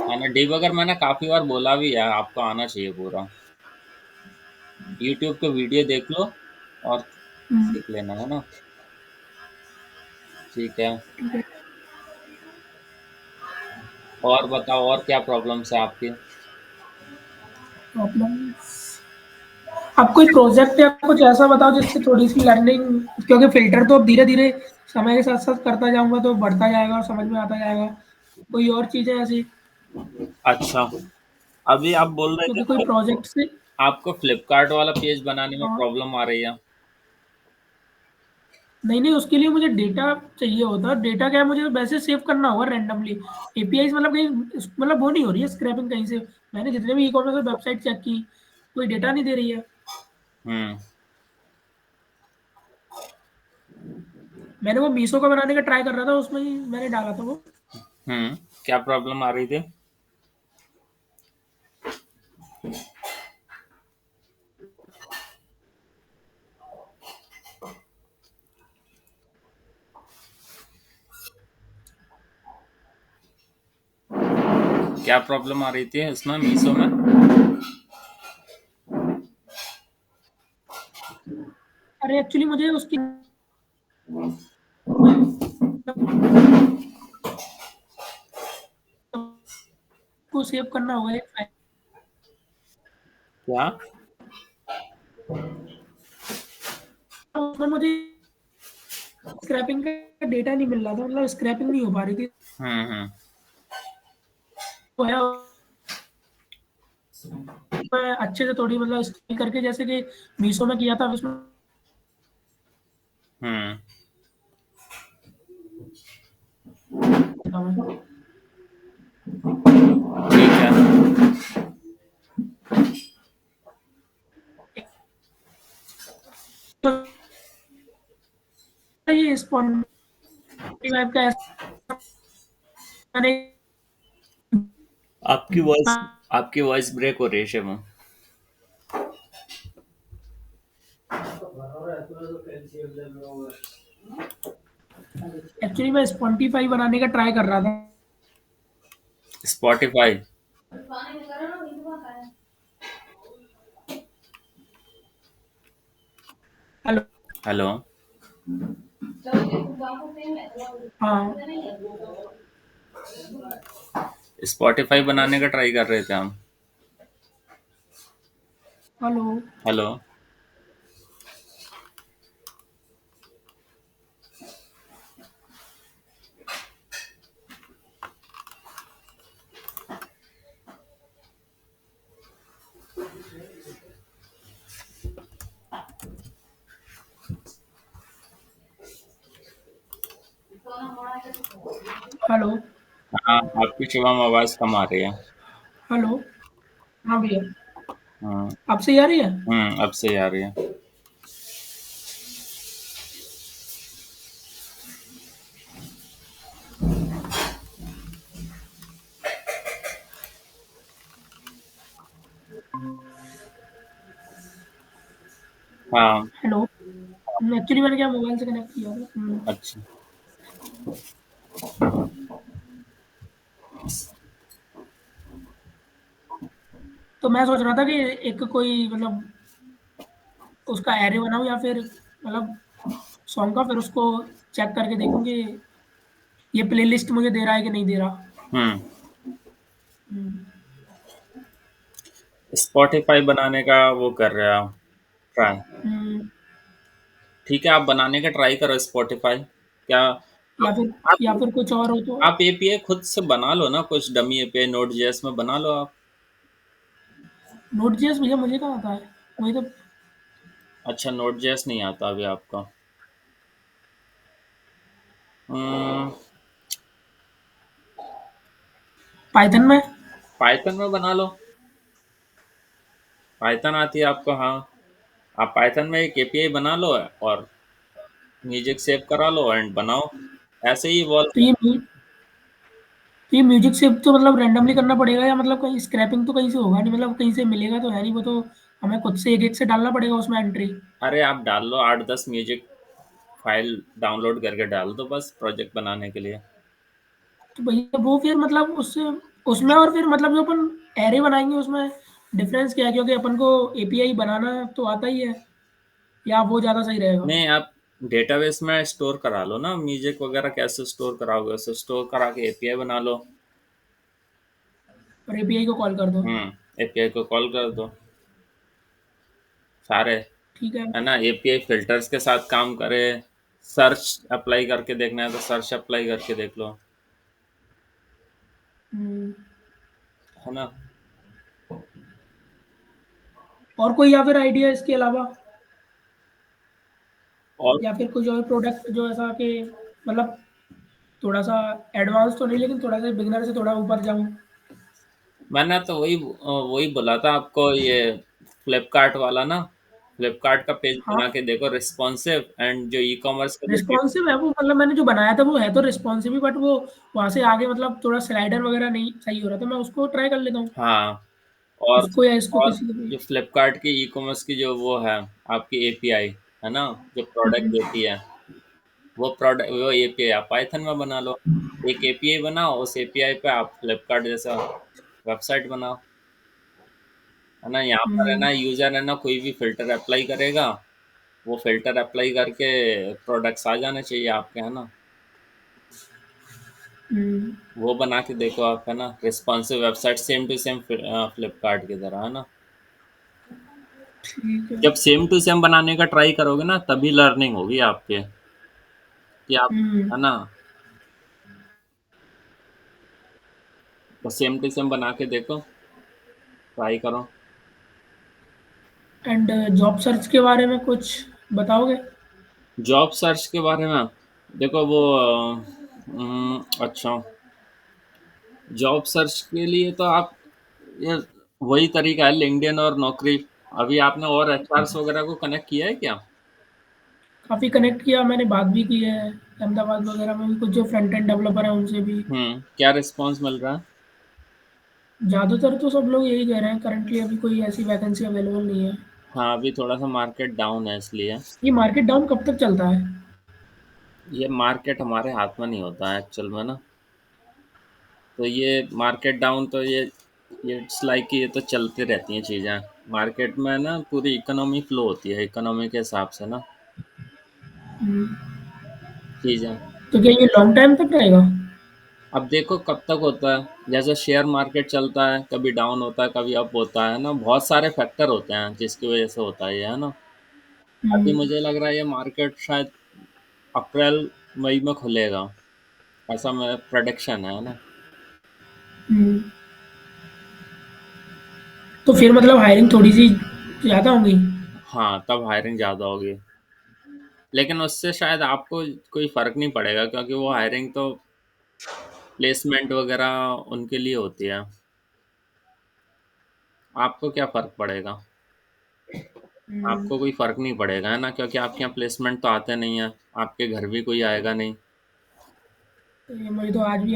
है ना? डीबगर मैंने काफ़ी बार बोला भी है, आपको आना चाहिए पूरा। यूट्यूब पे वीडियो देख लो और हम्म। सीख लेना, है ना? ठीक है। ठीक है। और बताओ, और क्या प्रॉब्लम्स है आपकी? प्रॉब्लम्स, आप कोई प्रोजेक्ट या कुछ ऐसा बताओ जिससे थोड़ी सी लर्निंग, क्योंकि फिल्टर तो अब धीरे धीरे समय के साथ साथ करता जाऊंगा तो बढ़ता जाएगा और समझ में आता जाएगा। कोई और चीज़ें ऐसी, अच्छा, अभी आप बोल रहे थे क्योंकि कोई ना, प्रोजेक्ट से। आपको फ्लिपकार्ट वाला पेज बनाने में हाँ। प्रॉब्लम आ रही है। नहीं नहीं, उसके लिए मुझे डेटा चाहिए होता है। डेटा क्या है, मुझे वैसे सेव करना होगा रैंडमली। एपीआई मतलब कहीं, मतलब वो नहीं हो रही है स्क्रैपिंग कहीं से। मैंने जितने भी ई कॉमर्स वेबसाइट चेक की, कोई डेटा नहीं दे रही है। हम्म। मैंने वो मीशो का बनाने का ट्राई कर रहा था, उसमें ही मैंने डाला था वो। क्या प्रॉब्लम आ रही थी? क्या प्रॉब्लम आ रही थी उसमें, मीशो में? अरे एक्चुअली मुझे उसकी को सेव करना होगा एक फाइल, क्या? उसमें मुझे स्क्रैपिंग का डेटा नहीं मिल रहा था, मतलब स्क्रैपिंग नहीं हो पा रही थी। हम्म। तो है, मैं अच्छे से थोड़ी मतलब स्टाइल करके जैसे कि मीशो में किया था उसमें। हम्म। ठीक है। तो ये स्पॉन्टिव वेब का ऐसा मैंने आपकी वॉइस आपकी वॉइस ब्रेक हो रही है शिवम। एक्चुअली मैं स्पॉन्टिफाई बनाने का ट्राई कर रहा था। स्पॉटिफाई। हेलो। हेलो। हाँ। स्पॉटिफाई बनाने का ट्राई कर रहे थे हम। हेलो। हेलो। हेलो। हाँ, आपकी शिवम आवाज कम आ रही है। हेलो। हाँ भैया। हम्म। अब सही आ रही है? अब सही आ रही है। हाँ। हेलो। एक्चुअली मैंने क्या मोबाइल से कनेक्ट किया था। अच्छा। तो मैं सोच रहा था कि एक कोई मतलब उसका एरे बनाऊं या फिर मतलब सॉन्ग का, फिर उसको चेक करके देखूं कि ये प्लेलिस्ट मुझे दे रहा है कि नहीं दे रहा। हम्म। हम्म। स्पॉटिफाई बनाने का वो कर रहे हो आप ट्राई। हम्म। ठीक है, आप बनाने का ट्राई करो स्पॉटिफाई। क्या या फिर या आप फिर कुछ और हो तो। आप एपीआई खुद से बना लो ना, कुछ डमी एपीआई नोड जेएस में बना लो आप। नोट जेएस भैया मुझे कहाँ आता है, वही तो। अच्छा, नोड जेएस नहीं आता अभी आपका। पाइथन में। पाइथन में बना लो। पाइथन आती है आपको? हाँ, आप पाइथन में एक एपीआई बना लो और म्यूजिक सेव करा लो एंड बनाओ। ऐसे ही वॉल। तो ये म्यूजिक से तो मतलब रैंडमली करना पड़ेगा, या मतलब कहीं स्क्रैपिंग तो कहीं से होगा नहीं, मतलब कहीं से मिलेगा तो है नहीं, वो तो हमें खुद से एक एक से डालना पड़ेगा उसमें एंट्री। अरे आप डाल लो 8-10 म्यूजिक फाइल डाउनलोड करके डाल दो बस प्रोजेक्ट बनाने के लिए। तो भैया वो फिर मतलब उससे उसमें और फिर मतलब जो अपन एरे बनाएंगे उसमें डिफरेंस क्या है, क्योंकि अपन को एपीआई बनाना तो आता ही है, या वो ज़्यादा सही रहेगा? नहीं, आप डेटाबेस में स्टोर करा लो ना म्यूजिक वगैरह। कैसे स्टोर कराओगे? उसे स्टोर करा के एपीआई बना लो। और एपीआई को कॉल कर दो। एपीआई को कॉल कर दो सारे। ठीक है। है ना, एपीआई फिल्टर्स के साथ काम करे। सर्च अप्लाई करके देखना है तो सर्च अप्लाई करके देख लो। हम्म। है ना। और कोई या फिर आइडिया इसके अलावा, और या फिर कुछ और प्रोडक्ट जो ऐसा कि मतलब थोड़ा सा एडवांस तो नहीं, लेकिन थोड़ा सा बिगनर से थोड़ा ऊपर जाऊं। मैंने तो वही बोला था आपको, ये फ्लिपकार्ट वाला ना। फ्लिपकार्ट का पेज हाँ। बना के देखो, रिस्पॉन्सिव एंड जो ई कॉमर्स का जो। रिस्पॉन्सिव है वो, मतलब मैंने जो बनाया था वो है तो रिस्पॉन्सिव ही, बट वो वहां से आगे मतलब थोड़ा स्लाइडर वगैरह नहीं सही हो रहा था, मैं उसको ट्राई कर लेता हूँ। हाँ। और उसको या इसको और किसी को भी। जो फ्लिपकार्ट की ई कॉमर्स की जो वो है, आपकी एपीआई, है ना, जो प्रोडक्ट हम्म। देती है, वो एपीआई आप पाइथन में बना लो। एक एपीआई बनाओ, उस एपीआई पे आप फ्लिपकार्ट जैसा वेबसाइट बनाओ। है ना, यहाँ पर है हम्म। ना, यूजर है ना, कोई भी फिल्टर अप्लाई करेगा, वो फिल्टर अप्लाई करके प्रोडक्ट्स आ जाने चाहिए आपके, है ना। हम्म, वो बना के देखो आप, है ना, responsive website same to same Flipkart की तरह, है ना। ठीक है। जब सेम टू सेम बनाने का ट्राई करोगे ना, तभी लर्निंग होगी आपके, कि आप, हम्म। है ना। तो सेम टू सेम बना के देखो, ट्राई करो। एंड जॉब सर्च के बारे में कुछ बताओगे? जॉब सर्च के बारे में देखो, वो अच्छा, जॉब सर्च के लिए तो आप, ये वही तरीका है, लिंक्डइन और नौकरी। अभी आपने और एचआरस वगैरह को कनेक्ट किया है क्या? काफ़ी कनेक्ट किया मैंने, बात भी की है। अहमदाबाद वगैरह में भी कुछ जो फ्रंट एंड डेवलपर हैं उनसे भी। क्या रिस्पॉन्स मिल रहा है? ज़्यादातर तो सब लोग यही कह रहे हैं, करंटली अभी कोई ऐसी वैकेंसी अवेलेबल नहीं है। हाँ, अभी थोड़ा सा मार्केट डाउन है इसलिए। ये मार्केट डाउन कब तक चलता है? ये मार्केट हमारे हाथ में नहीं होता है एक्चुअल में ना। तो ये मार्केट डाउन तो ये इट्स लाइक कि ये तो चलती रहती हैं चीज़ें। मार्केट में ना पूरी इकोनॉमी फ्लो होती है, इकोनॉमी के हिसाब से ना हम्म, चीज़ें। तो क्या ये लॉन्ग टाइम तक रहेगा? अब देखो कब तक होता है। जैसे शेयर मार्केट चलता है, कभी डाउन होता है, कभी अप होता है ना, बहुत सारे फैक्टर होते हैं जिसकी वजह से होता है ये, है ना। अभी हम्म। मुझे लग रहा है ये मार्केट शायद अप्रैल मई में खुलेगा, ऐसा मेरा प्रेडिक्शन है ना। हम्म। तो फिर मतलब हायरिंग थोड़ी सी ज़्यादा होगी? हाँ, तब हायरिंग ज़्यादा होगी, लेकिन उससे शायद आपको कोई फ़र्क नहीं पड़ेगा, क्योंकि वो हायरिंग तो प्लेसमेंट वगैरह उनके लिए होती है। आपको क्या फ़र्क पड़ेगा? हम्म, आपको कोई फ़र्क नहीं पड़ेगा, है ना, क्योंकि आपके यहाँ प्लेसमेंट तो आते नहीं है, आपके घर भी कोई आएगा नहीं। तो ये मुझे तो आज भी